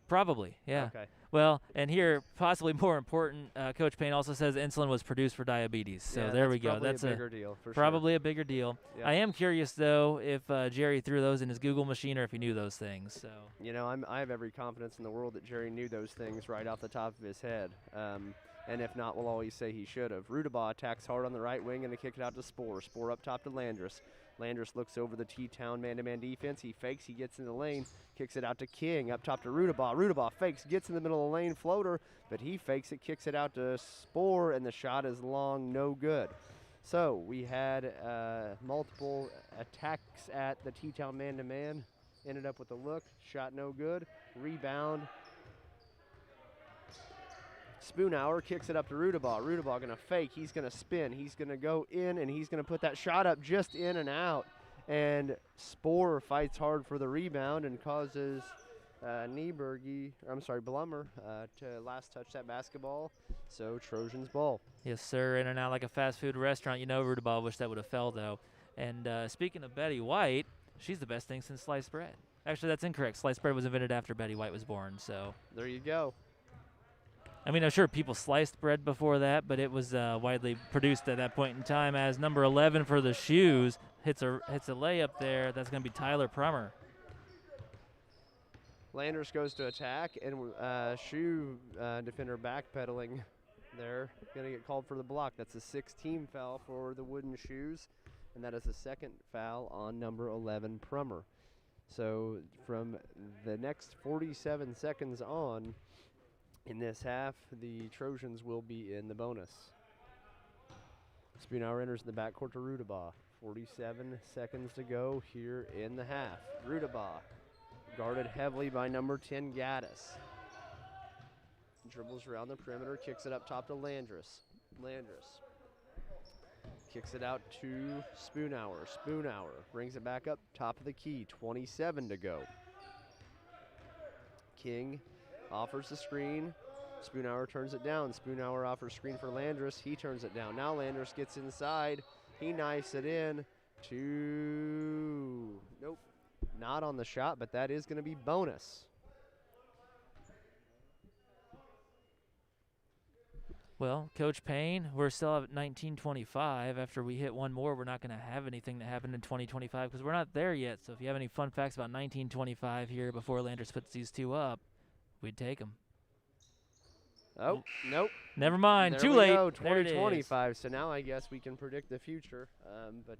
[SPEAKER 1] Probably, yeah.
[SPEAKER 2] Okay.
[SPEAKER 1] Well, and here, possibly more important, Coach Payne also says insulin was produced for diabetes. So
[SPEAKER 2] Yeah,
[SPEAKER 1] there we go.
[SPEAKER 2] Probably
[SPEAKER 1] That's
[SPEAKER 2] a bigger deal, for
[SPEAKER 1] probably a bigger deal.
[SPEAKER 2] Yep.
[SPEAKER 1] I am curious, though, if Jerry threw those in his Google machine or if he knew those things. So
[SPEAKER 2] You know, I have every confidence in the world that Jerry knew those things right off the top of his head. And if not, we'll always say he should have. Rudabaugh attacks hard on the right wing and they kick it out to Spore. Spore up top to Landris. Landris looks over the T-Town man-to-man defense. He fakes, he gets in the lane, kicks it out to King, up top to Rudabaugh. Rudabaugh fakes, gets in the middle of the lane, floater, but he fakes it, kicks it out to Spore, and the shot is long, no good. So we had multiple attacks at the T-Town man-to-man. Ended up with a look, shot no good, rebound. Spoonhour kicks it up to Rudabaugh. Rudabaugh going to fake. He's going to spin. He's going to go in, and he's going to put that shot up just in and out. And Spore fights hard for the rebound and causes Blummer to last touch that basketball. So Trojans ball.
[SPEAKER 1] yes, sir. In and out like a fast food restaurant. You know, Rudabaugh wish that would have fell, though. And speaking of Betty White, she's the best thing since sliced bread. Actually, that's incorrect. Sliced bread was invented after Betty White was born. So
[SPEAKER 2] there you go.
[SPEAKER 1] I mean, I'm sure people sliced bread before that, but it was widely produced at that point in time. As number 11 for the Shoes hits a layup there. That's going to be Tyler Prummer.
[SPEAKER 2] Landers goes to attack, and Shoe defender backpedaling there. Going to get called for the block. That's a 6-team foul for the Wooden Shoes, and that is the second foul on number 11, Prummer. So from the next 47 seconds on, in this half, the Trojans will be in the bonus. Spoonhour enters in the backcourt to Rudabaugh. 47 seconds to go here in the half. Rudabaugh guarded heavily by number 10, Gaddis. Dribbles around the perimeter, kicks it up top to Landris. Landris kicks it out to Spoonhour. Spoonhour brings it back up top of the key. 27 to go. King offers the screen. Spoonhour turns it down. Spoonhour offers screen for Landris. He turns it down. Now Landris gets inside. He knifes it in to, nope, not on the shot, but that is going to be bonus.
[SPEAKER 1] Well, Coach Payne, we're still at 1925. After we hit one more, we're not going to have anything that happened in 2025 because we're not there yet. So if you have any fun facts about 1925 here before Landers puts these two up, we'd take them.
[SPEAKER 2] Oh, nope.
[SPEAKER 1] Never mind.
[SPEAKER 2] There
[SPEAKER 1] Too
[SPEAKER 2] we
[SPEAKER 1] late.
[SPEAKER 2] go,
[SPEAKER 1] There it is.
[SPEAKER 2] 2025. So now I guess we can predict the future, but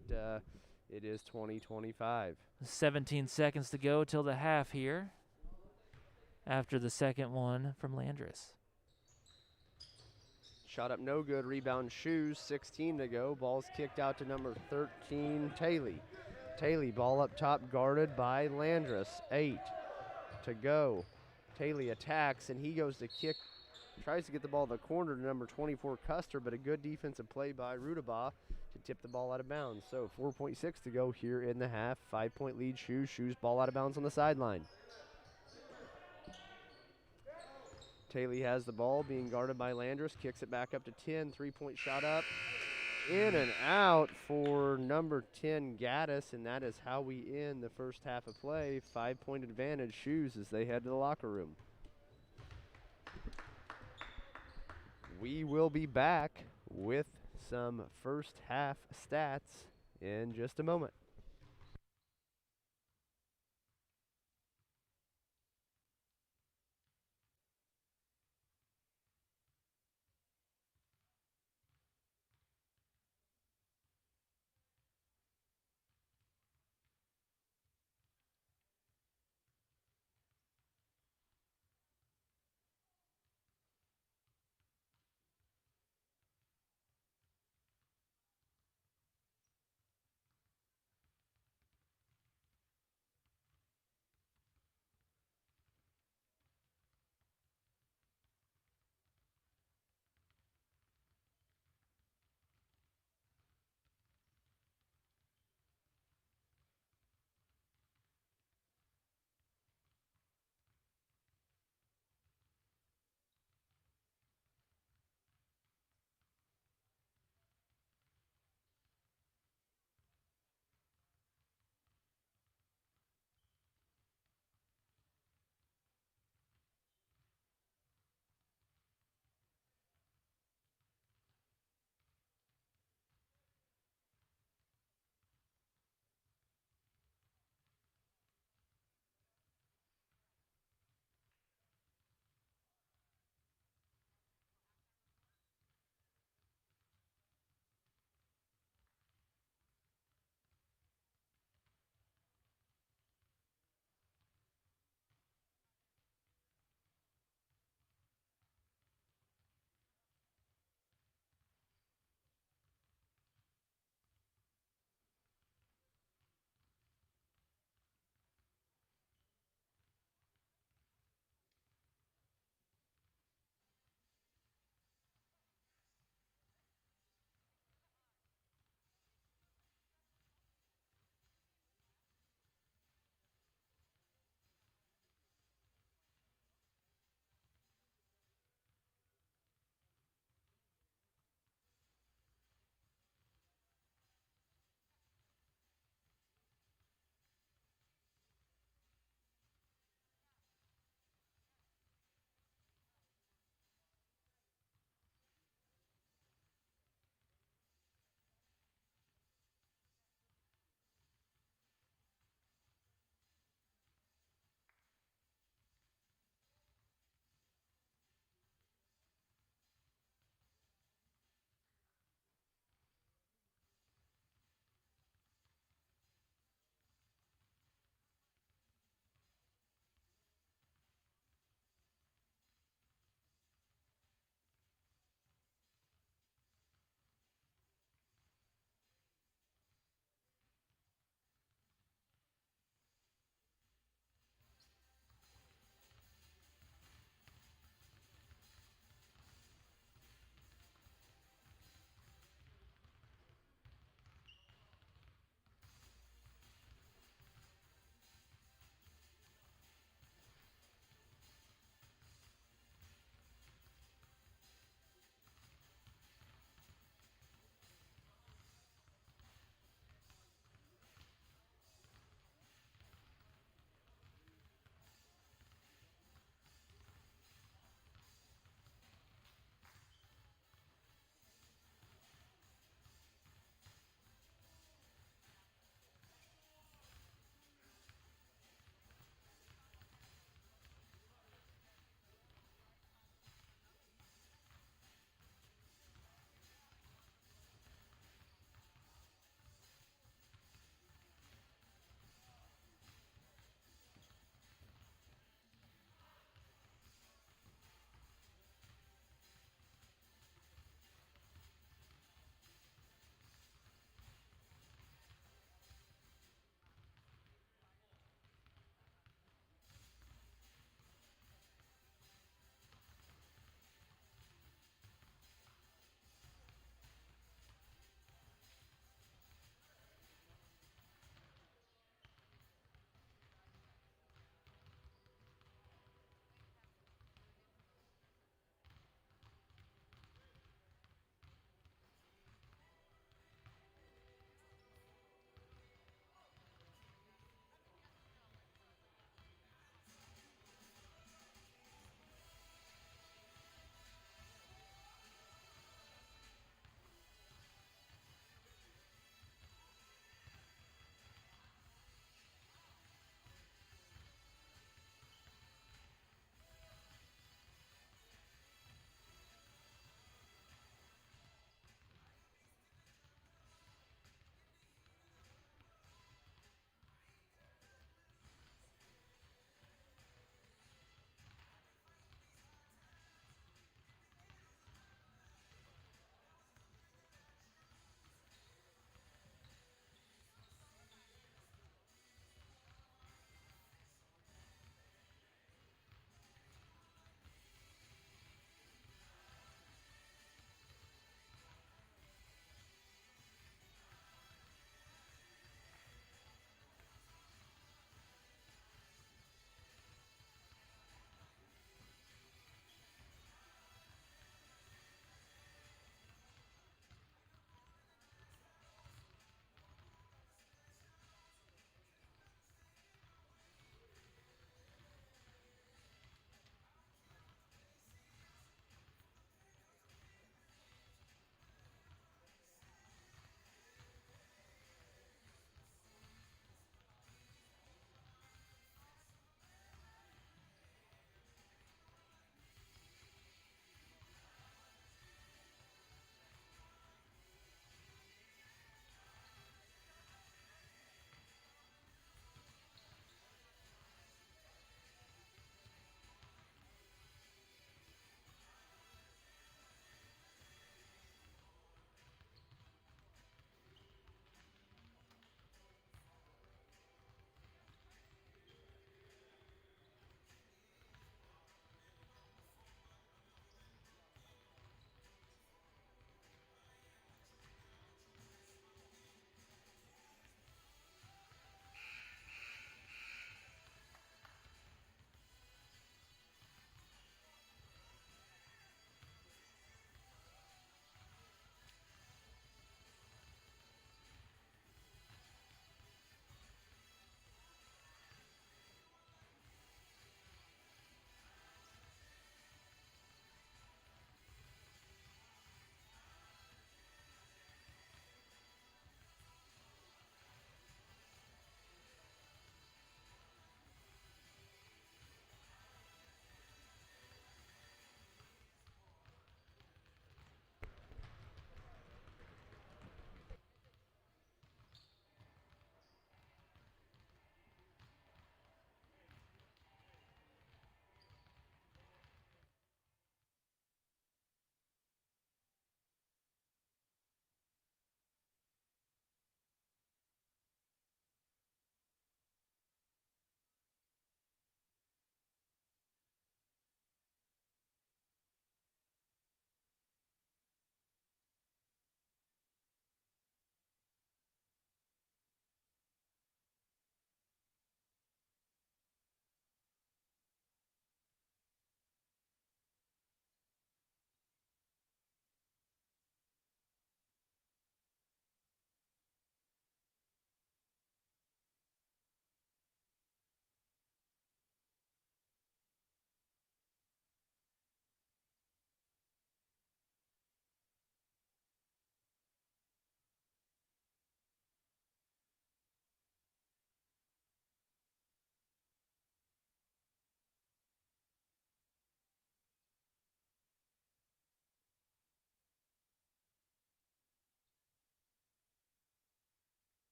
[SPEAKER 2] it is 2025.
[SPEAKER 1] 17 seconds to go till the half here after the second one from Landris.
[SPEAKER 2] Shot up no good. Rebound Shoes. 16 to go. Ball's kicked out to number 13, Taylor. Taylor, ball up top, guarded by Landris. 8 to go. Taylor attacks, and he goes to kick. Tries to get the ball in the corner to number 24, Custer, but a good defensive play by Rudabaugh to tip the ball out of bounds. So 4.6 to go here in the half. 5-point lead, Shoes. Shoes ball out of bounds on the sideline. Taylor has the ball, being guarded by Landris. Kicks it back up to 10. 3-point shot up. In and out for number 10, Gaddis, and that is how we end the first half of play. 5-point advantage, Shoes, as they head to the locker room. We will be back with some first half stats in just a moment.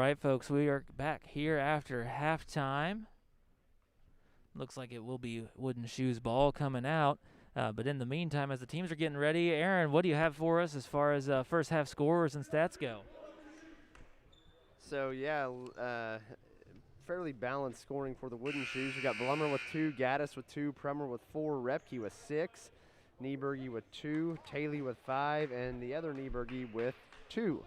[SPEAKER 1] right, folks, we are back here after halftime. Looks like it will be Wooden Shoes ball coming out. But in the meantime, as the teams are getting ready, Aaron, what do you have for us as far as first half scores and stats go?
[SPEAKER 2] So, yeah, fairly balanced scoring for the Wooden Shoes. We got Blummer with 2, Gaddis with 2, Prummer with 4, Repke with 6, Nieberge with 2, Taylor with 5, and the other Nieberge with 2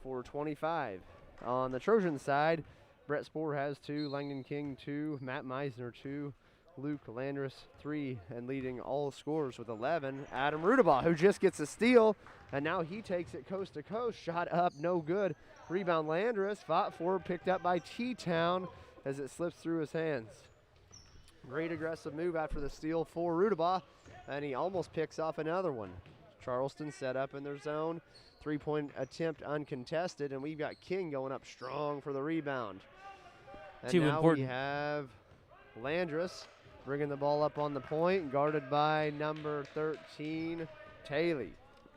[SPEAKER 2] for 25. On the Trojan side, Brett Spoor has 2, Langdon King 2, Matt Meisner 2, Luke Landris 3, and leading all scorers with 11, Adam Rudabaugh, who just gets a steal, and now he takes it coast to coast. Shot up, no good. Rebound Landris, fought for, picked up by T-Town as it slips through his hands. Great aggressive move after the steal for Rudabaugh, and he almost picks off another one. Charleston set up in their zone. 3-point attempt uncontested, and we've got King going up strong for the rebound. And now we have Landris bringing the ball up on the point, guarded by number 13, Taylor.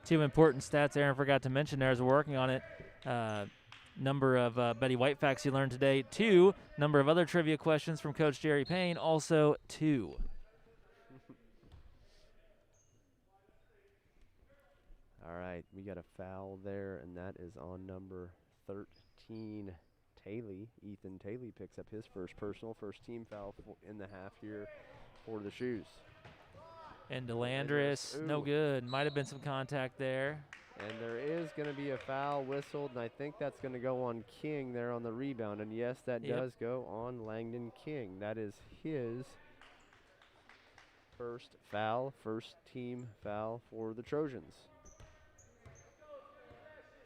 [SPEAKER 1] 2 important stats Aaron forgot to mention there as we're working on it. Number of Betty White facts you learned today, 2. Number of other trivia questions from Coach Jerry Payne, also 2.
[SPEAKER 2] All right, we got a foul there, and that is on number 13, Taylor. Ethan Taylor picks up his first personal, first team foul in the half here for the Shoes.
[SPEAKER 1] And DeLandris, no good. Might have been some contact there.
[SPEAKER 2] And there is going to be a foul whistled, and I think that's going to go on King there on the rebound. And yes, that does go on Langdon King. That is his first foul, first team foul for the Trojans.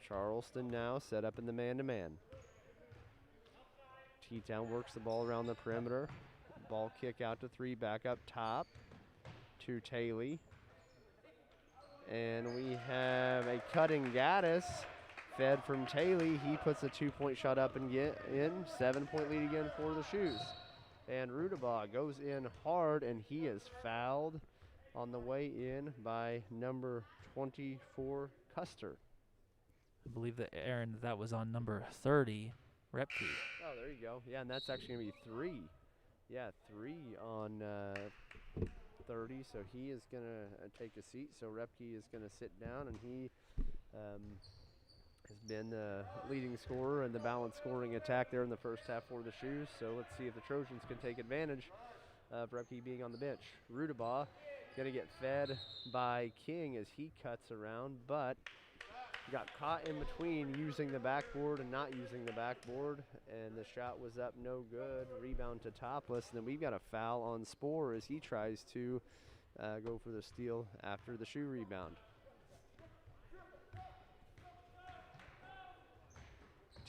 [SPEAKER 2] Charleston now set up in the man-to-man. T-Town works the ball around the perimeter. Ball kick out to 3, back up top to Taylor. And we have a cutting Gaddis, fed from Taylor. He puts a 2-point shot up and get in. 7-point lead again for the Shoes. And Rudabaugh goes in hard, and he is fouled on the way in by number 24, Custer.
[SPEAKER 1] I believe that, Aaron, that was on number 30, Repke.
[SPEAKER 2] Oh, there you go. Yeah, and that's actually going to be 3. Yeah, 3 on 30, so he is going to take a seat. So Repke is going to sit down, and he has been the leading scorer in the balanced scoring attack there in the first half for the Shoes. So let's see if the Trojans can take advantage of Repke being on the bench. Rudabaugh going to get fed by King as he cuts around, but got caught in between using the backboard and not using the backboard, and the shot was up, no good. Rebound to Topless, and then we've got a foul on Spoor as he tries to go for the steal after the shoe rebound.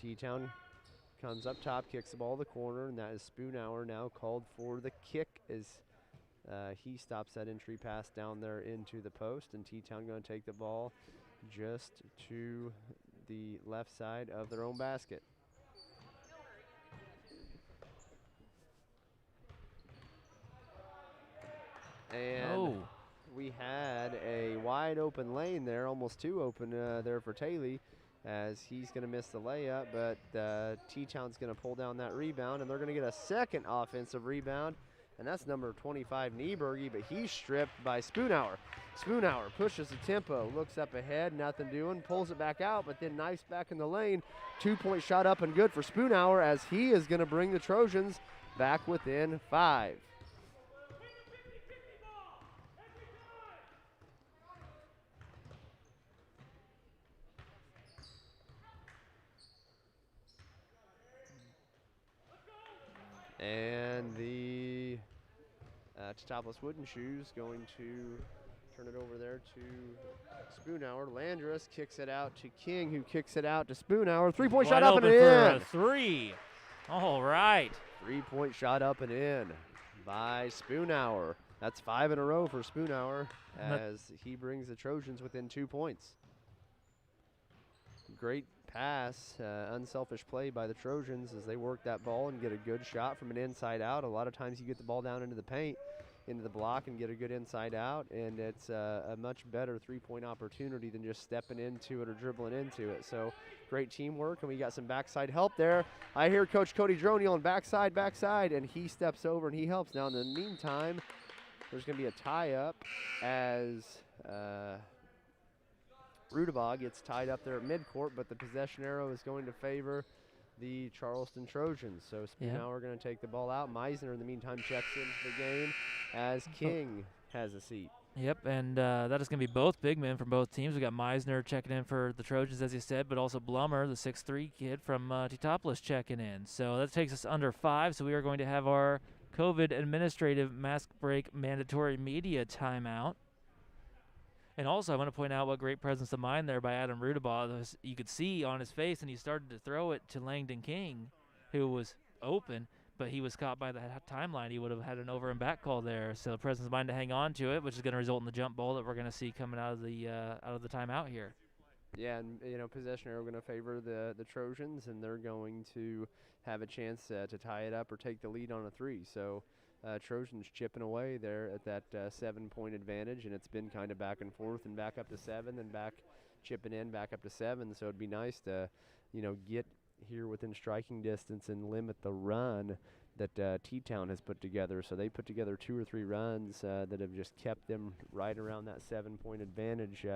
[SPEAKER 2] T-Town comes up top, kicks the ball to the corner, and that is Spoonhour now called for the kick as he stops that entry pass down there into the post, and T-Town going to take the ball just to the left side of their own basket. And we had a wide open lane there, almost too open there for Taylor, as he's going to miss the layup, but T-Town's going to pull down that rebound, and they're going to get a second offensive rebound, and that's number 25, Nieberge, but he's stripped by Spoonhour. Spoonhour pushes the tempo, looks up ahead, nothing doing, pulls it back out, but then knifes back in the lane. 2-point shot up and good for Spoonhour as he is going to bring the Trojans back within 5. And the Teutopolis Wooden Shoes going to turn it over there to Spoonhour. Landris kicks it out to King, who kicks it out to Spoonhour. 3-point shot up and in.
[SPEAKER 1] For a 3. All right.
[SPEAKER 2] 3-point shot up and in by Spoonhour. That's 5 in a row for Spoonhour as he brings the Trojans within 2 points. Great pass, unselfish play by the Trojans as they work that ball and get a good shot from an inside out. A lot of times you get the ball down into the paint, into the block and get a good inside out, and it's a much better three-point opportunity than just stepping into it or dribbling into it. So great teamwork, and we got some backside help there. I hear Coach Cody Drone yelling backside, backside, and he steps over and he helps. Now in the meantime, there's going to be a tie-up as Rudabaugh gets tied up there at midcourt, but the possession arrow is going to favor the Charleston Trojans. So Spoonhour going to take the ball out. Meisner in the meantime checks into the game as King has a seat.
[SPEAKER 1] Yep, and that is going to be both big men from both teams. We got Meisner checking in for the Trojans, as you said, but also Blummer, the 6'3" kid from Teutopolis, checking in. So that takes us under 5, so we are going to have our COVID administrative mask break mandatory media timeout. And also, I want to point out what great presence of mind there by Adam Rudabaugh. You could see on his face, and he started to throw it to Langdon King, who was open, but he was caught by the timeline. He would have had an over and back call there. So presence of mind to hang on to it, which is going to result in the jump ball that we're going to see coming out of the timeout here.
[SPEAKER 2] Yeah, and possession arrow going to favor the Trojans, and they're going to have a chance to tie it up or take the lead on a 3. So Trojans chipping away there at that 7-point advantage, and it's been kind of back and forth and back up to 7, then back chipping in, back up to 7. So it'd be nice to, get here within striking distance and limit the run that T-Town has put together. So they put together 2 or 3 runs that have just kept them right around that 7-point advantage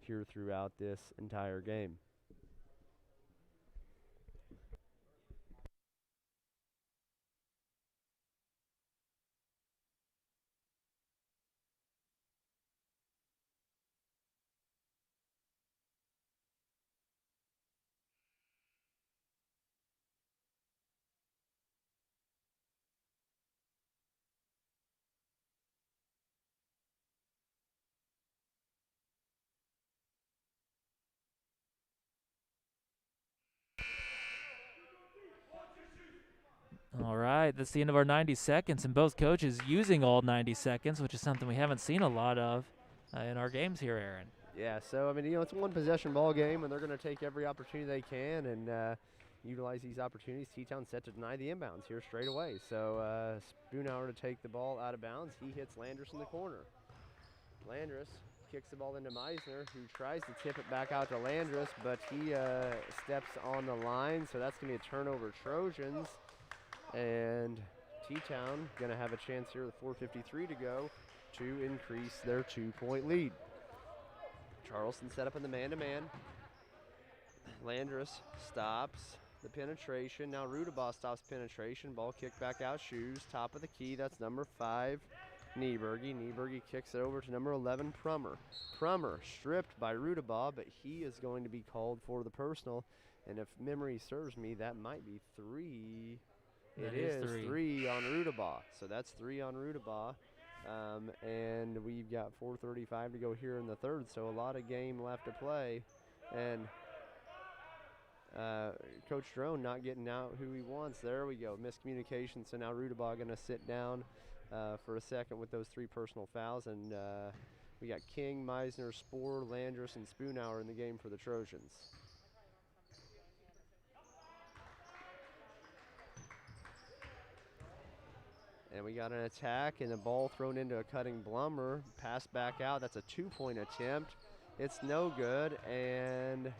[SPEAKER 2] here throughout this entire game.
[SPEAKER 1] All right, that's the end of our 90 seconds, and both coaches using all 90 seconds, which is something we haven't seen a lot of in our games here, Aaron.
[SPEAKER 2] Yeah, so, it's a one-possession ball game, and they're going to take every opportunity they can and utilize these opportunities. T-Town set to deny the inbounds here straight away. So Spoonhour to take the ball out of bounds. He hits Landris in the corner. Landris kicks the ball into Meisner, who tries to tip it back out to Landris, but he steps on the line, so that's going to be a turnover Trojans. And T-Town going to have a chance here with 4:53 to go to increase their 2-point lead. Charleston set up in the man-to-man. Landris stops the penetration. Now Rudabaugh stops penetration. Ball kicked back out. Shoes, top of the key. That's number 5, Nieberge. Nieberge kicks it over to number 11, Prummer. Prummer stripped by Rudabaugh, but he is going to be called for the personal. And if memory serves me, that might be 3. It is 3 on Rudabaugh. So that's 3 on Rudabaugh. And we've got 4:35 to go here in the third, so a lot of game left to play. And Coach Drone not getting out who he wants. There we go, miscommunication. So now Rudabaugh going to sit down for a second with those 3 personal fouls. And we got King, Meisner, Spoor, Landris, and Spoonhour in the game for the Trojans. And we got an attack and the ball thrown into a cutting Blummer. Pass back out. That's a 2-point attempt. It's no good. And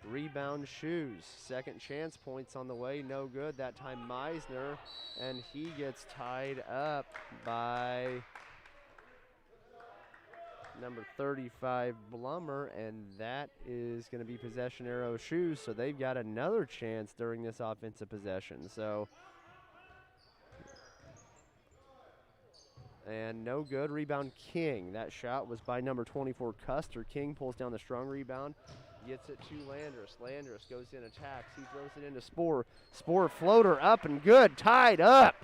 [SPEAKER 2] rebound Shoes. Second chance points on the way. No good. That time Meisner. And he gets tied up by number 35 Blummer. And that is going to be possession arrow Shoes. So they've got another chance during this offensive possession. So. And no good. Rebound King. That shot was by number 24 Custer. King pulls down the strong rebound. Gets it to Landris. Landris goes in, attacks. He throws it into Spoor. Spoor floater up and good. Tied up.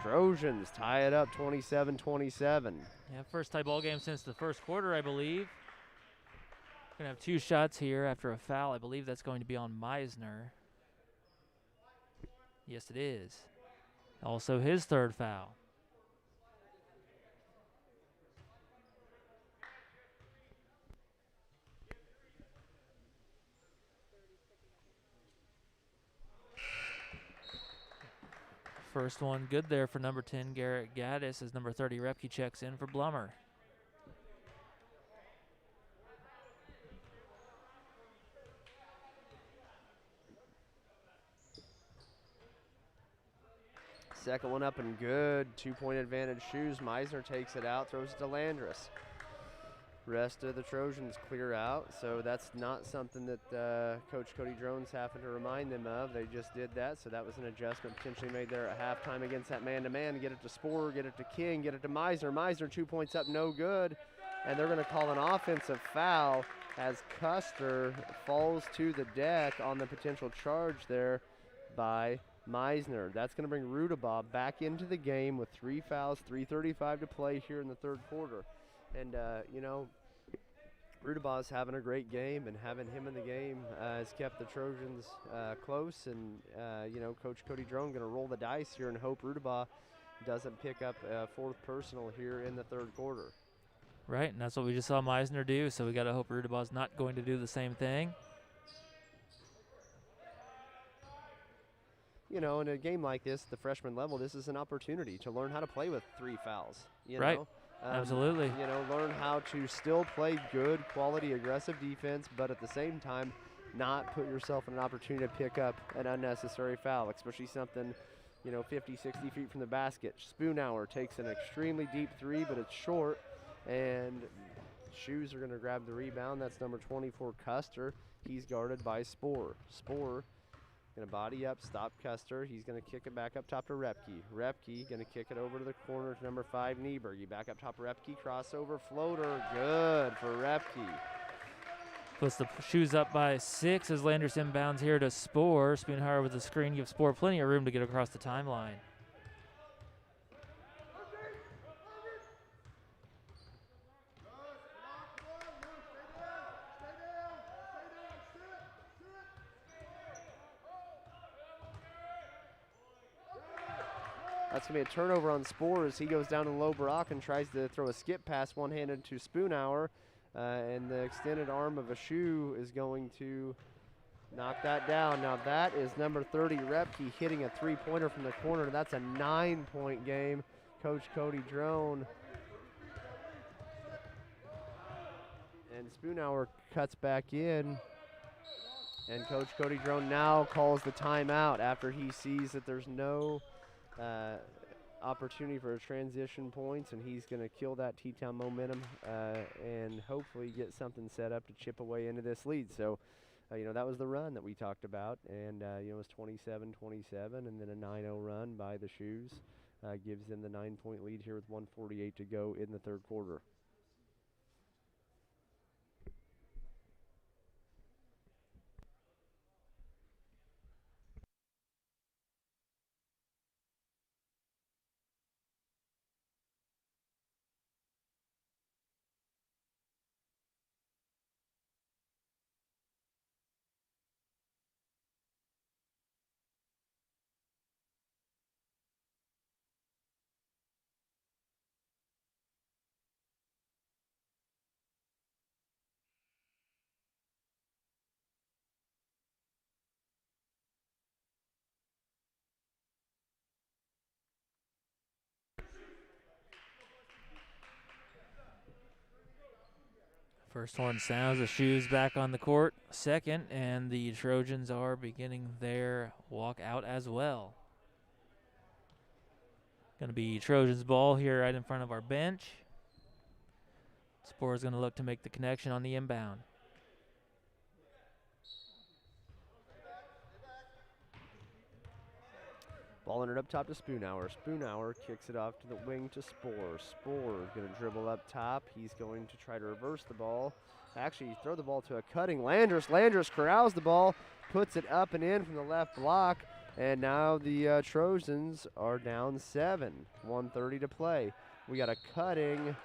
[SPEAKER 2] Trojans tie it up 27-27.
[SPEAKER 1] Yeah, first tie ball game since the first quarter, I believe. Going to have 2 shots here after a foul. I believe that's going to be on Meisner. Yes, it is. Also his 3rd foul. First one good there for number 10, Garrett Gaddis, as number 30, Repke checks in for Blummer.
[SPEAKER 2] Second one up and good. 2-point advantage Shoes. Meisner takes it out, throws it to Landris. Rest of the Trojans clear out, so that's not something that Coach Cody Drone's having to remind them of. They just did that, so that was an adjustment potentially made there at halftime against that man-to-man. Get it to Sporer, get it to King, get it to Meisner. Meisner 2 points up, no good. And they're going to call an offensive foul as Custer falls to the deck on the potential charge there by Meisner. That's going to bring Rudabaugh back into the game with 3 fouls, 3:35 to play here in the third quarter. And, you know, Rudabaugh's having a great game, and having him in the game has kept the Trojans close. And, you know, Coach Cody Drone going to roll the dice here and hope Rudabaugh doesn't pick up a fourth personal here in the third quarter.
[SPEAKER 1] Right, and that's what we just saw Meisner do, so we got to hope Rudabaugh's not going to do the same thing.
[SPEAKER 2] You know, in a game like this, the freshman level, this is an opportunity to learn how to play with 3 fouls. You
[SPEAKER 1] right.
[SPEAKER 2] know?
[SPEAKER 1] Absolutely.
[SPEAKER 2] You know, learn how to still play good, quality, aggressive defense, but at the same time, not put yourself in an opportunity to pick up an unnecessary foul, especially something, you know, 50, 60 feet from the basket. Spoonhour takes an extremely deep 3, but it's short, and Shoes are going to grab the rebound. That's number 24, Custer. He's guarded by Sporer. Sporer going to body up, stop Custer. He's going to kick it back up top to Repke. Repke going to kick it over to the corner to number 5, Nieberg. Back up top, Repke, crossover, floater, good for Repke.
[SPEAKER 1] Puts the Shoes up by 6 as Landers inbounds here to Sporer. Spoonhauer with the screen gives Sporer plenty of room to get across the timeline.
[SPEAKER 2] That's going to be a turnover on Sporer as he goes down to low block and tries to throw a skip pass one-handed to Spoonhour. And the extended arm of a Shoe is going to knock that down. Now that is number 30, Repke, hitting a 3-pointer from the corner. That's a 9-point game. Coach Cody Drone. And Spoonhour cuts back in. And Coach Cody Drone now calls the timeout after he sees that there's no opportunity for a transition points, and he's going to kill that T-Town momentum and hopefully get something set up to chip away into this lead. So, you know, that was the run that we talked about, and, you know, it was 27-27, and then a 9-0 run by the Shoes gives them the 9-point lead here with 1:48 to go in the third quarter.
[SPEAKER 1] First one sounds, the Shoes back on the court. Second, and the Trojans are beginning their walk out as well. Going to be Trojans ball here right in front of our bench. Sporer's going to look to make the connection on the inbound.
[SPEAKER 2] Ball in it up top to Spoonhour. Spoonhour kicks it off to the wing to Sporer. Sporer is going to dribble up top. He's going to try to reverse the ball. Actually, throw the ball to a cutting Landers. Landers corrals the ball, puts it up and in from the left block, and now the Trojans are down 7. 1:30 to play. We got a cutting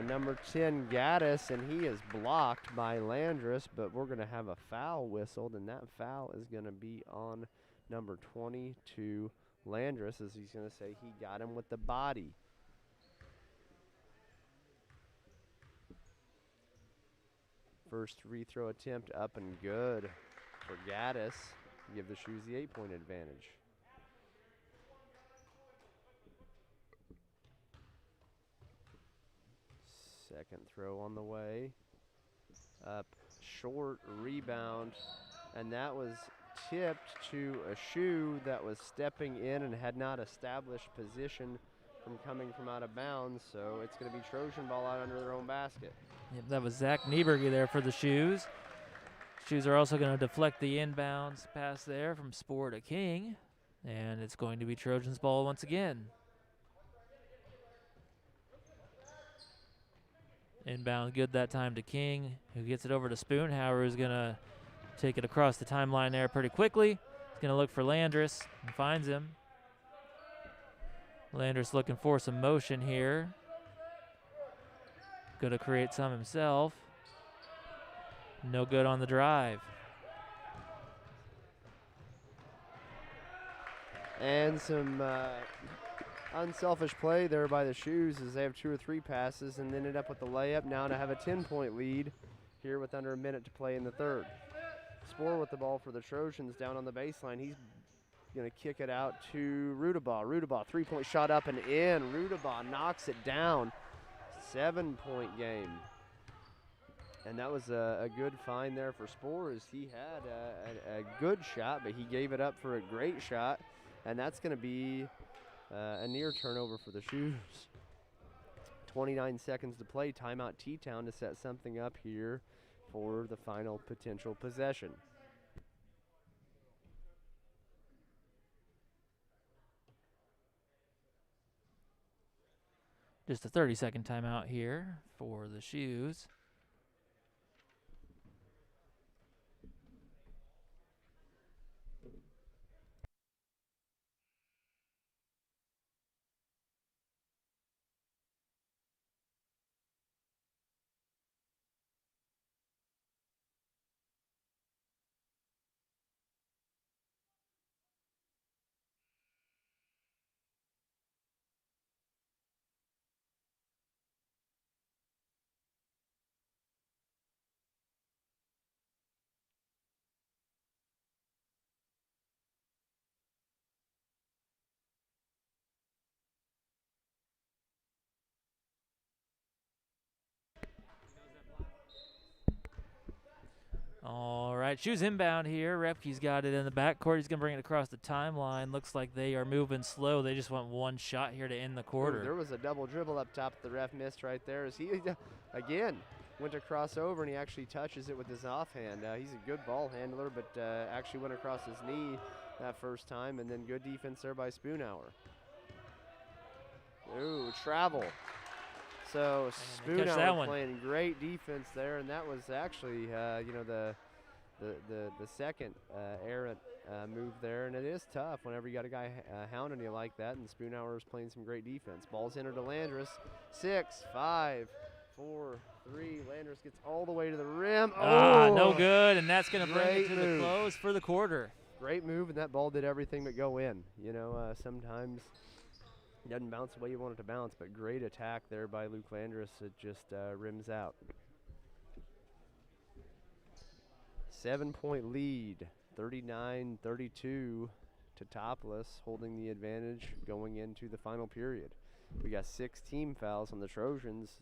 [SPEAKER 2] number 10, Gaddis, and he is blocked by Landris, but we're going to have a foul whistled, and that foul is going to be on number 22, Landris, as he's going to say he got him with the body. First free throw attempt up and good for Gaddis. Give the Shoes the 8-point advantage. Second throw on the way. Up short, rebound, and that was tipped to a shoe that was stepping in and had not established position from coming from out of bounds, so it's going to be Trojan ball out under their own basket.
[SPEAKER 1] Yep, that was Zach Nieberge there for the Shoes. Shoes are also going to deflect the inbounds pass there from Spore to King, and it's going to be Trojans ball once again. Inbound good that time to King, who gets it over to Spoonhauer, who's going to take it across the timeline there pretty quickly. He's going to look for Landris and finds him. Landris looking for some motion here. Going to create some himself. No good on the drive.
[SPEAKER 2] And some unselfish play there by the Shoes as they have 2 or 3 passes and ended up with the layup now to have a 10-point lead here with under a minute to play in the third. Spore with the ball for the Trojans down on the baseline. He's going to kick it out to Rudabaugh. Rudabaugh, 3-point shot up and in. Rudabaugh knocks it down. 7-point game. And that was a good find there for Spore as he had a good shot, but he gave it up for a great shot. And that's going to be a near turnover for the Shoes. 29 seconds to play. Timeout T-Town to set something up here for the final potential possession.
[SPEAKER 1] Just a 30-second timeout here for the Shoes. All right, Shoes inbound here. Repke's got it in the backcourt. He's going to bring it across the timeline. Looks like they are moving slow. They just want one shot here to end the quarter.
[SPEAKER 2] Ooh, there was a double dribble up top that the ref missed right there as he, again, went to cross over and he actually touches it with his offhand. He's a good ball handler, but actually went across his knee that first time, and then good defense there by Spoonhauer. Ooh, travel. So Spoonhauer playing great defense there, and that was actually, the second errant move there, and it is tough whenever you got a guy hounding you like that, and Spoonhauer is playing some great defense. Ball's entered to Landris. 6, 5, 4, 3. Landris gets all the way to the rim.
[SPEAKER 1] Oh, no good, and that's going to bring it to the close for the quarter.
[SPEAKER 2] Great move, and that ball did everything but go in. Sometimes it doesn't bounce the way you want it to bounce, but great attack there by Luke Landris. It just rims out. 7-point lead, 39-32 Teutopolis, holding the advantage going into the final period. We got 6 team fouls on the Trojans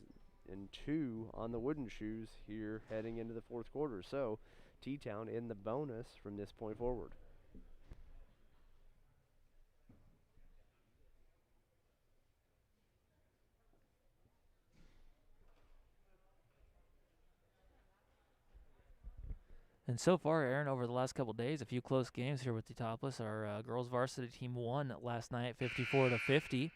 [SPEAKER 2] and 2 on the Wooden Shoes here heading into the fourth quarter. So T-Town in the bonus from this point forward.
[SPEAKER 1] And so far, Aaron, over the last couple of days, a few close games here with Teutopolis. Our girls varsity team won last night, 54-50.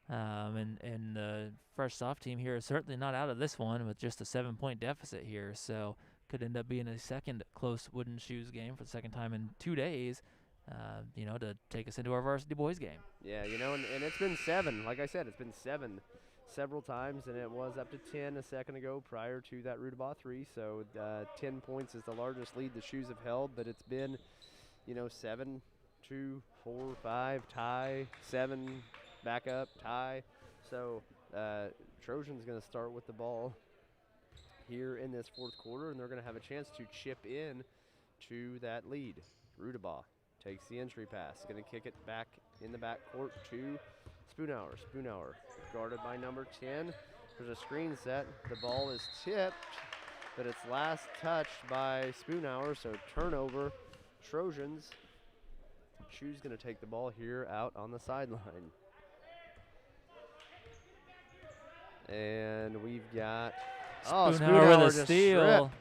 [SPEAKER 1] And the fresh soft team here is certainly not out of this one with just a 7-point deficit here. So could end up being a second close Wooden Shoes game for the second time in 2 days, to take us into our varsity boys game.
[SPEAKER 2] Yeah, and it's been 7. Like I said, it's been 7 several times, and it was up to 10 a second ago prior to that Rudabaugh 3. So 10 points is the largest lead the Shoes have held, but it's been, 7, 2, 4, 5, tie, 7, back up, tie. So Trojan's going to start with the ball here in this fourth quarter, and they're going to have a chance to chip in to that lead. Rudabaugh takes the entry pass, going to kick it back in the backcourt to Spoonhauer. Spoonhauer guarded by number 10, There's a screen set. The ball is tipped, but it's last touched by Spoonhour, so turnover. Trojans. Shu's going to take the ball here out on the sideline. And we've got
[SPEAKER 1] Spoonhour with a
[SPEAKER 2] just
[SPEAKER 1] steal.
[SPEAKER 2] stripped.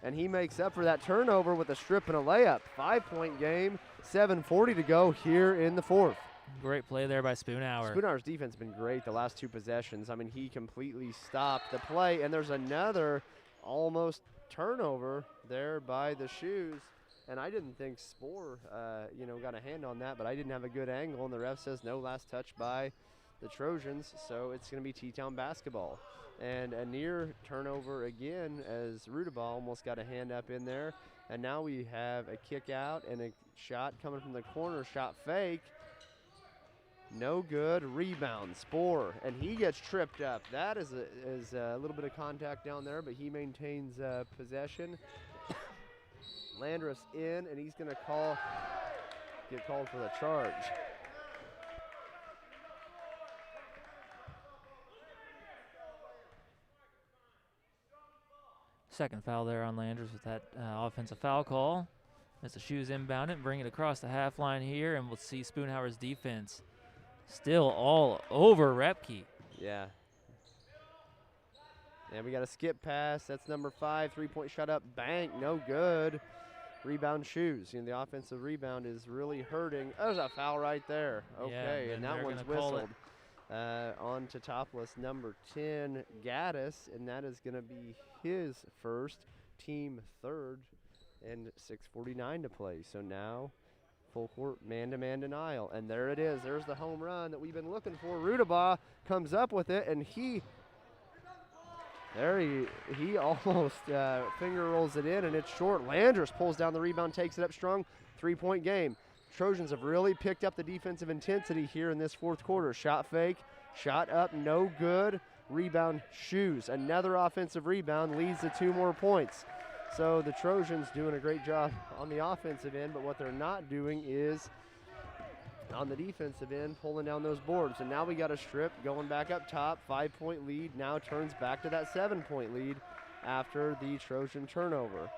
[SPEAKER 2] And he makes up for that turnover with a strip and a layup. 5-point game, 7:40 to go here in the fourth.
[SPEAKER 1] Great play there by Spoonhour.
[SPEAKER 2] Spoonhour's defense has been great the last 2 possessions. I mean, he completely stopped the play, and there's another almost turnover there by the Shoes. And I didn't think Spore, got a hand on that, but I didn't have a good angle, and the ref says no last touch by the Trojans, so it's going to be T-Town basketball. And a near turnover again as Rudaba almost got a hand up in there. And now we have a kick out and a shot coming from the corner, shot fake. No good, rebound, Spore, and he gets tripped up. That is a little bit of contact down there, but he maintains possession. Landrus in, and he's going to get called for the charge.
[SPEAKER 1] Second foul there on Landers with that offensive foul call. As the Shoes inbound it, bring it across the half line here, and we'll see Spoonhour's defense still all over Repke.
[SPEAKER 2] Yeah. And we got a skip pass. That's number 5. 3-point shot up. Bank. No good. Rebound Shoes. The offensive rebound is really hurting. There's a foul right there. Okay,
[SPEAKER 1] yeah,
[SPEAKER 2] and that one's whistled. On to Teutopolis, number 10, Gaddis, and that is going to be his first, team third, and 6:49 to play. So now full court man-to-man denial, and there it is. There's the home run that we've been looking for. Rudaba comes up with it, and he almost finger rolls it in, and it's short. Landers pulls down the rebound, takes it up strong. 3-point game. Trojans have really picked up the defensive intensity here in this fourth quarter. Shot fake, shot up, no good. Rebound Shoes. Another offensive rebound leads to 2 more points. So the Trojans doing a great job on the offensive end, but what they're not doing is on the defensive end pulling down those boards. And now we got a strip going back up top. 5-point lead now turns back to that 7-point lead after the Trojan turnover.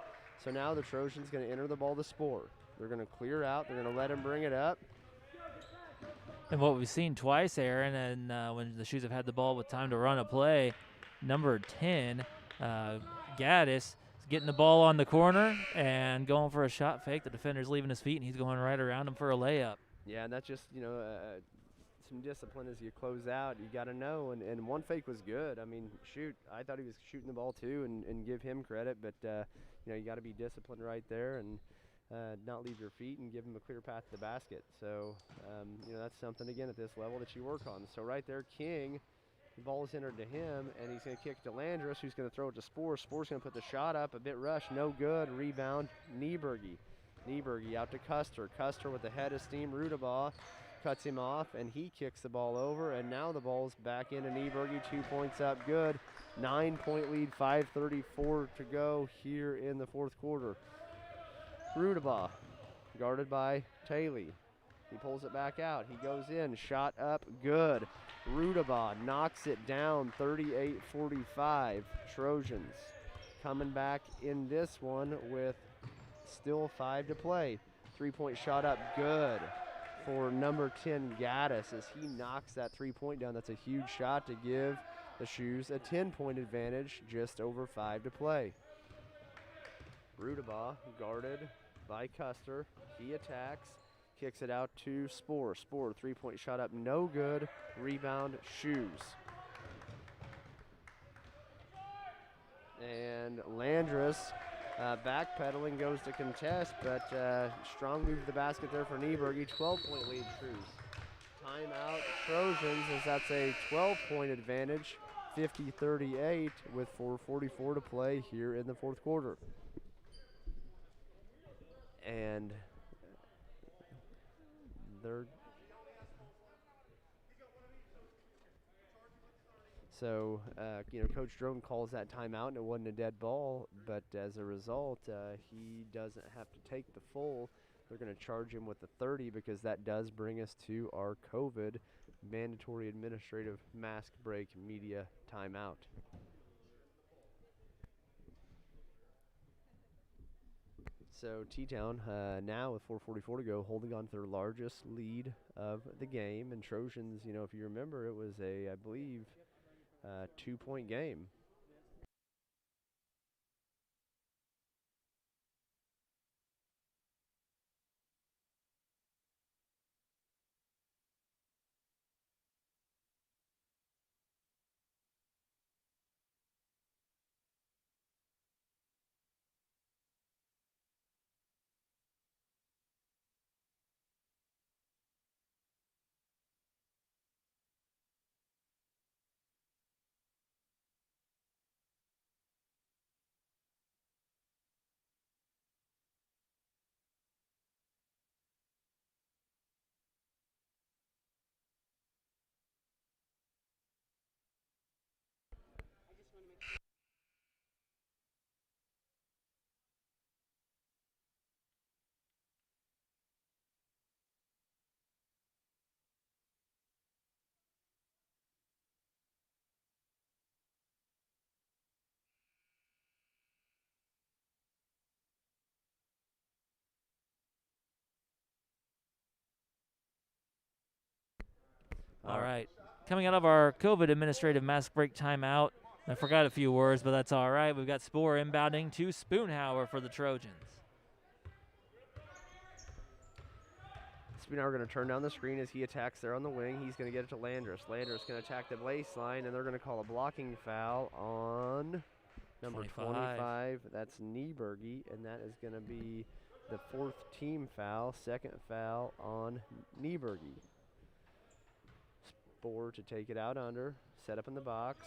[SPEAKER 2] So now the Trojans going to enter the ball to Spore. They're going to clear out. They're going to let him bring it up.
[SPEAKER 1] And what we've seen twice, Aaron, and when the Shoes have had the ball with time to run a play, number 10, Gaddis, is getting the ball on the corner and going for a shot fake. The defender's leaving his feet, and he's going right around him for a layup.
[SPEAKER 2] Yeah, and that's just, some discipline as you close out. You got to know, and one fake was good. I mean, I thought he was shooting the ball too, and give him credit, but, you got to be disciplined right there and not leave your feet and give him a clear path to the basket. So, that's something, again, at this level that you work on. So right there, King, the ball is entered to him, and he's going to kick to Landrus, who's going to throw it to Spore. Spore's going to put the shot up, a bit rushed, no good. Rebound, Nieberge. Nieberge out to Custer. Custer with the head of steam. Rudaba cuts him off, and he kicks the ball over, and now the ball's back into Nieberge. 2 points up, good. 9-point lead, 5:34 to go here in the fourth quarter. Rudaba, guarded by Taylor. He pulls it back out. He goes in, shot up, good. Rudaba knocks it down, 38-45. Trojans coming back in this one with still 5 to play. 3-point shot up, good for number 10, Gaddis, as he knocks that 3-point down. That's a huge shot to give the Shoes a 10-point advantage, just over 5 to play. Rudaba guarded by Custer. He attacks, kicks it out to Spore. Spore, 3-point shot up, no good. Rebound, Shoes. And Landrus backpedaling, goes to contest, but strong move to the basket there for Nieberge. 12-point lead, Shoes. Timeout, Trojans, as that's a 12-point advantage, 50-38 with 4:44 to play here in the fourth quarter. And they're so Coach Drone calls that timeout, and it wasn't a dead ball, but as a result, he doesn't have to take the full. They're going to charge him with the 30 because that does bring us to our COVID mandatory administrative mask break media timeout. So T-Town now with 4:44 to go, holding on to their largest lead of the game. And Trojans, you know, if you remember, it was I believe, 2-point game.
[SPEAKER 1] All right. Coming out of our COVID administrative mask break timeout, I forgot a few words, but that's all right. We've got Spoor inbounding to Spoonhauer for the Trojans.
[SPEAKER 2] Spoonhauer going to turn down the screen as he attacks there on the wing. He's going to get it to Landris. Landris going to attack the baseline, and they're going to call a blocking foul on number 25. That's Nieberge, and that is going to be the 4th team foul, 2nd foul on Nieberge. Spoor to take it out under, set up in the box,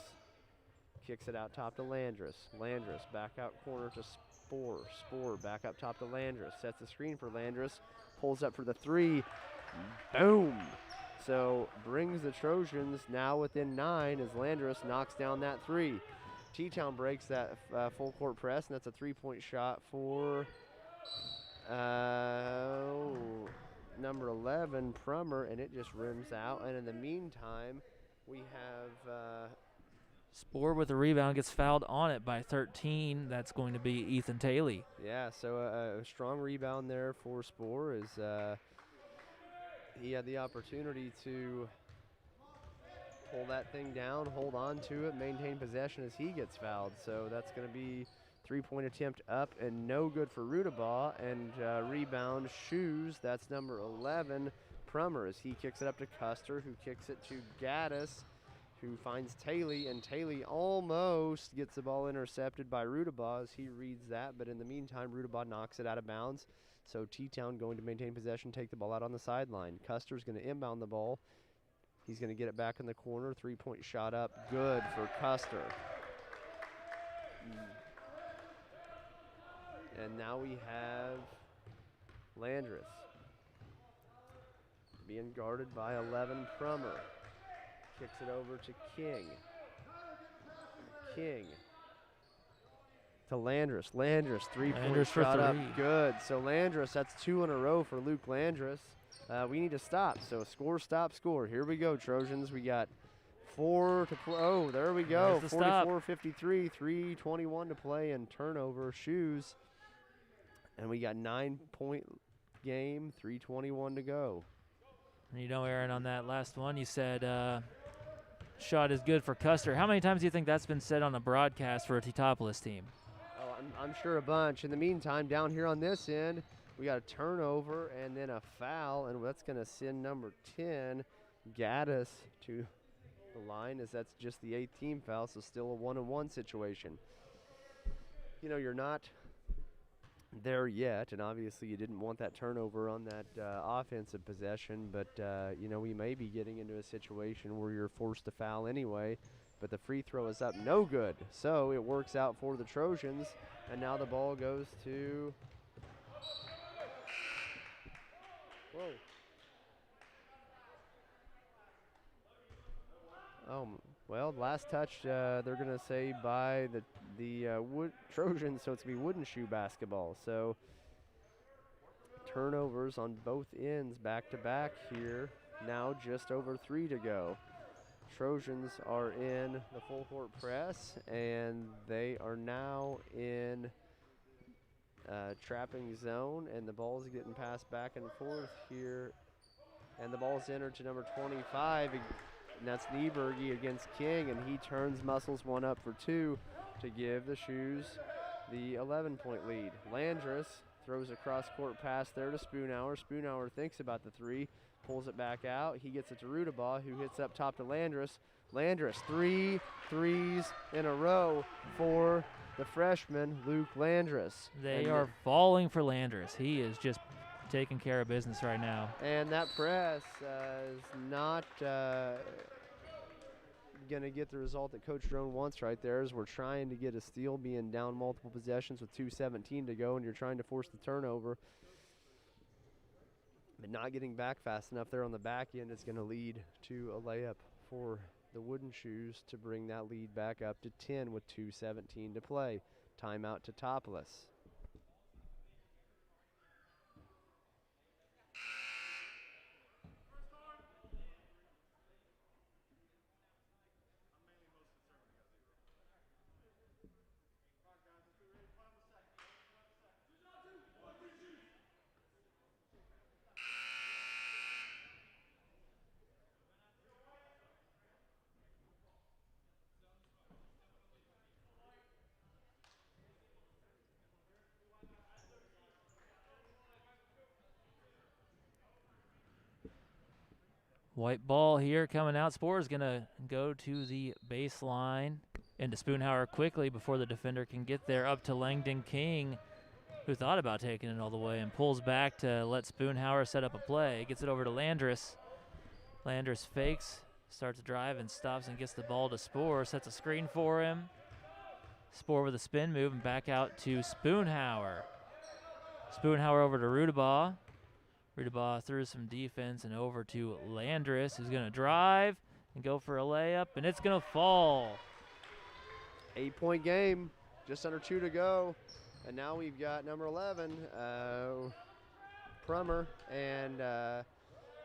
[SPEAKER 2] kicks it out top to Landris. Landris back out corner to Spoor. Spoor back up top to Landris, sets the screen for Landris, pulls up for the 3, boom! So brings the Trojans now within 9 as Landris knocks down that 3. T-Town breaks that full court press, and that's a 3-point shot for number 11, Prummer, and it just rims out. And in the meantime, we have
[SPEAKER 1] Spoor with the rebound, gets fouled on it by 13. That's going to be Ethan Taylor.
[SPEAKER 2] Yeah, so a strong rebound there for Spoor as he had the opportunity to pull that thing down, hold on to it, maintain possession as he gets fouled. So that's going to be 3-point attempt up and no good for Rudabaugh. And rebound Shoes, that's number 11, Prummer, as he kicks it up to Custer, who kicks it to Gaddis, who finds Taylor, and Taylor almost gets the ball intercepted by Rudabaugh as he reads that. But in the meantime, Rudabaugh knocks it out of bounds. So T-Town going to maintain possession, take the ball out on the sideline. Custer's going to inbound the ball. He's going to get it back in the corner. 3-point shot up. Good for Custer. And now we have Landris being guarded by 11, Prummer. Kicks it over to King. King to Landris. Landris, 3-point shot up. Good. So Landris, that's 2 in a row for Luke Landris. We need to stop. So score, stop, score. Here we go, Trojans. We got 4 to play. Oh, there we go. 44-53, 3:21 to play, and turnover. Shoes. And we got 9-point game, 3:21 to go.
[SPEAKER 1] And you know, Aaron, on that last one, you said shot is good for Custer. How many times do you think that's been said on a broadcast for a Teutopolis team?
[SPEAKER 2] Oh, I'm sure a bunch. In the meantime, down here on this end, we got a turnover and then a foul, and that's going to send number 10, Gaddis, to the line, as that's just the 8th team foul, so still a 1-on-1 situation. You know, you're not there yet, and obviously you didn't want that turnover on that offensive possession, but you know, we may be getting into a situation where you're forced to foul anyway, but the free throw is up, no good. So it works out for the Trojans, and now the ball goes to, whoa. Well, last touch, they're going to say by the Trojans, so it's going to be wooden shoe basketball. So turnovers on both ends back-to-back here Now just over 3 to go. Trojans are in the full court press, and they are now in trapping zone, and the ball's getting passed back and forth here. And the ball's entered to number 25, and that's Nieberge against King, and he turns, muscles one up for 2 to give the Shoes the 11-point lead. Landress throws a cross-court pass there to Spoonhour. Spoonhour thinks about the 3, pulls it back out. He gets it to Rudabaugh, who hits up top to Landress. Landress, 3 threes in a row for the freshman, Luke Landress.
[SPEAKER 1] They are falling for Landress. He is just taking care of business right now.
[SPEAKER 2] And that press is not going to get the result that Coach Drone wants right there, as we're trying to get a steal, being down multiple possessions with 2:17 to go, and you're trying to force the turnover. But not getting back fast enough there on the back end is going to lead to a layup for the Wooden Shoes to bring that lead back up to 10 with 2:17 to play. Timeout to Teutopolis.
[SPEAKER 1] White ball here coming out. Spoor is going to go to the baseline into Spoonhour quickly before the defender can get there. Up to Langdon King, who thought about taking it all the way, and pulls back to let Spoonhour set up a play. Gets it over to Landress. Landress fakes, starts to drive and stops and gets the ball to Spoor. Sets a screen for him. Spoor with a spin move and back out to Spoonhour. Spoonhour over to Rudabaugh. Rudabaugh through some defense and over to Landress, who's going to drive and go for a layup, and it's going to fall.
[SPEAKER 2] 8-point game, just under 2 to go. And now we've got number 11, Prummer, and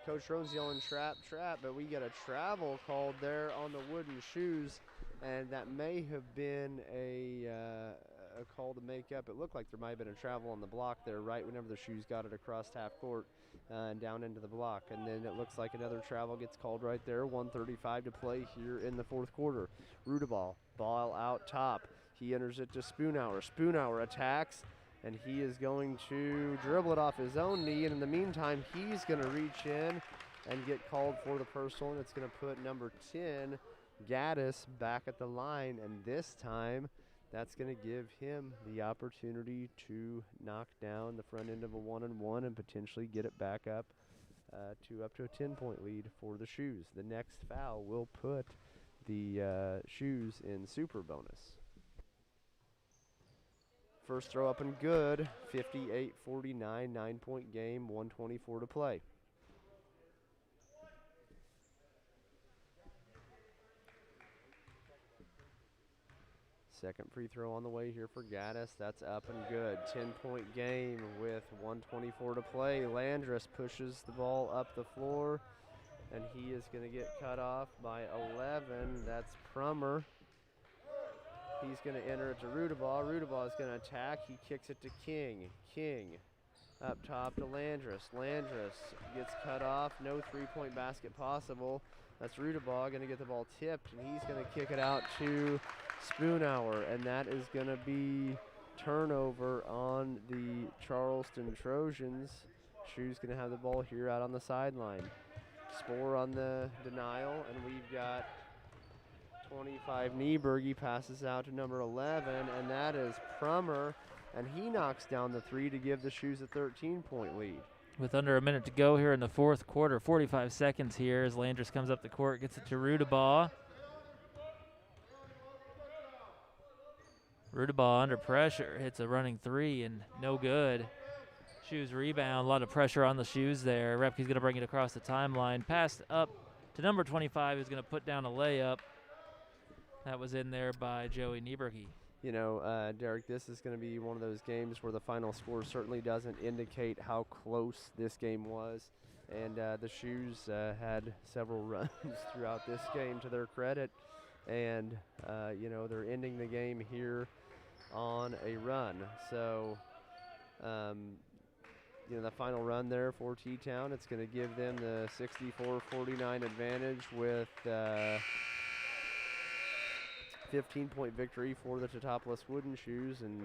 [SPEAKER 2] Coach Drone's yelling trap, but we get a travel called there on the Wooden Shoes, and that may have been a call to make up. It looked like there might have been a travel on the block there right whenever the Shoes got it across half court and down into the block. And then it looks like another travel gets called right there. 1:35 to play here in the fourth quarter. Rudabaugh, ball out top. He enters it to Spoonhour. Spoonhour attacks, and he is going to dribble it off his own knee. And in the meantime, he's going to reach in and get called for the personal, and it's going to put number 10, Gaddis, back at the line. And this time, that's going to give him the opportunity to knock down the front end of a 1-on-1 and potentially get it back up to a 10-point lead for the Shoes. The next foul will put the Shoes in super bonus. First throw up and good, 58-49, 9-point game, 1:24 to play. Second free throw on the way here for Gaddis. That's up and good. 10-point game with 1:24 to play. Landress pushes the ball up the floor, and he is going to get cut off by 11. That's Prummer. He's going to enter it to Rudabaugh. Rudabaugh is going to attack. He kicks it to King. King up top to Landress. Landress gets cut off. No three-point basket possible. That's Rudabaugh going to get the ball tipped, and he's going to kick it out to Spoonhour, and that is going to be turnover on the Charleston Trojans. Shoes going to have the ball here out on the sideline. Spoor on the denial, and we've got 25 Nieberge passes out to number 11, and that is Prummer, and he knocks down the 3 to give the Shoes a 13-point lead.
[SPEAKER 1] With under a minute to go here in the fourth quarter, 45 seconds here as Landress comes up the court, gets it to Rudabaugh. Rudabaugh under pressure, hits a running 3 and no good. Shoes rebound, a lot of pressure on the Shoes there. Repke's going to bring it across the timeline. Passed up to number 25, who's going to put down a layup. That was in there by Joey Nieberge.
[SPEAKER 2] You know, Derek, this is going to be one of those games where the final score certainly doesn't indicate how close this game was. And the Shoes had several runs throughout this game to their credit. And, they're ending the game here on a run. So, the final run there for T-Town, it's going to give them the 64-49 advantage with 15-point victory for the Teutopolis Wooden Shoes. And,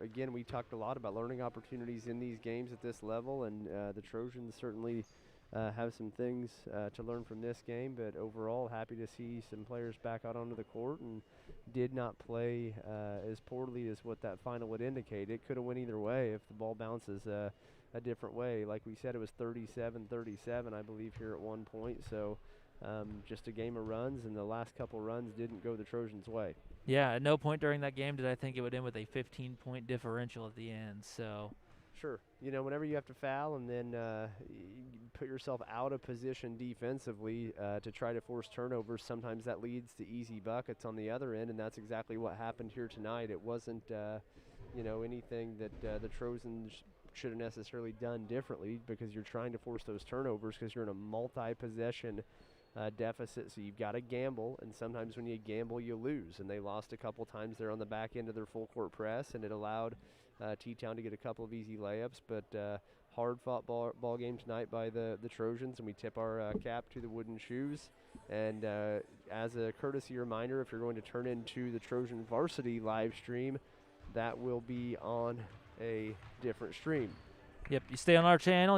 [SPEAKER 2] again, we talked a lot about learning opportunities in these games at this level, and the Trojans certainly have some things to learn from this game. But overall, happy to see some players back out onto the court and did not play as poorly as what that final would indicate. It could have went either way if the ball bounces a different way. Like we said, it was 37-37, I believe, here at one point. So just a game of runs, and the last couple runs didn't go the Trojans' way.
[SPEAKER 1] Yeah, at no point during that game did I think it would end with a 15-point differential at the end. So,
[SPEAKER 2] sure, whenever you have to foul and then you put yourself out of position defensively to try to force turnovers, sometimes that leads to easy buckets on the other end, and that's exactly what happened here tonight. It wasn't, anything that the Trojans should have necessarily done differently, because you're trying to force those turnovers because you're in a multi-possession deficit, so you've got to gamble, and sometimes when you gamble you lose, and they lost a couple times there on the back end of their full court press, and it allowed T-Town to get a couple of easy layups. But hard fought ball game tonight by the Trojans, and we tip our cap to the Wooden Shoes. And as a courtesy reminder, if you're going to turn into the Trojan Varsity live stream, that will be on a different stream.
[SPEAKER 1] Yep, you stay on our channel.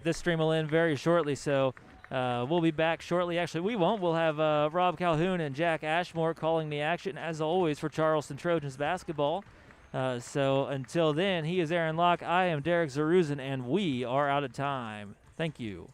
[SPEAKER 1] This stream will end very shortly, so we'll be back shortly. Actually, we won't. We'll have Rob Calhoun and Jack Ashmore calling the action, as always, for Charleston Trojans basketball. So until then, he is Aaron Locke. I am Derek Zaruzin, and we are out of time. Thank you.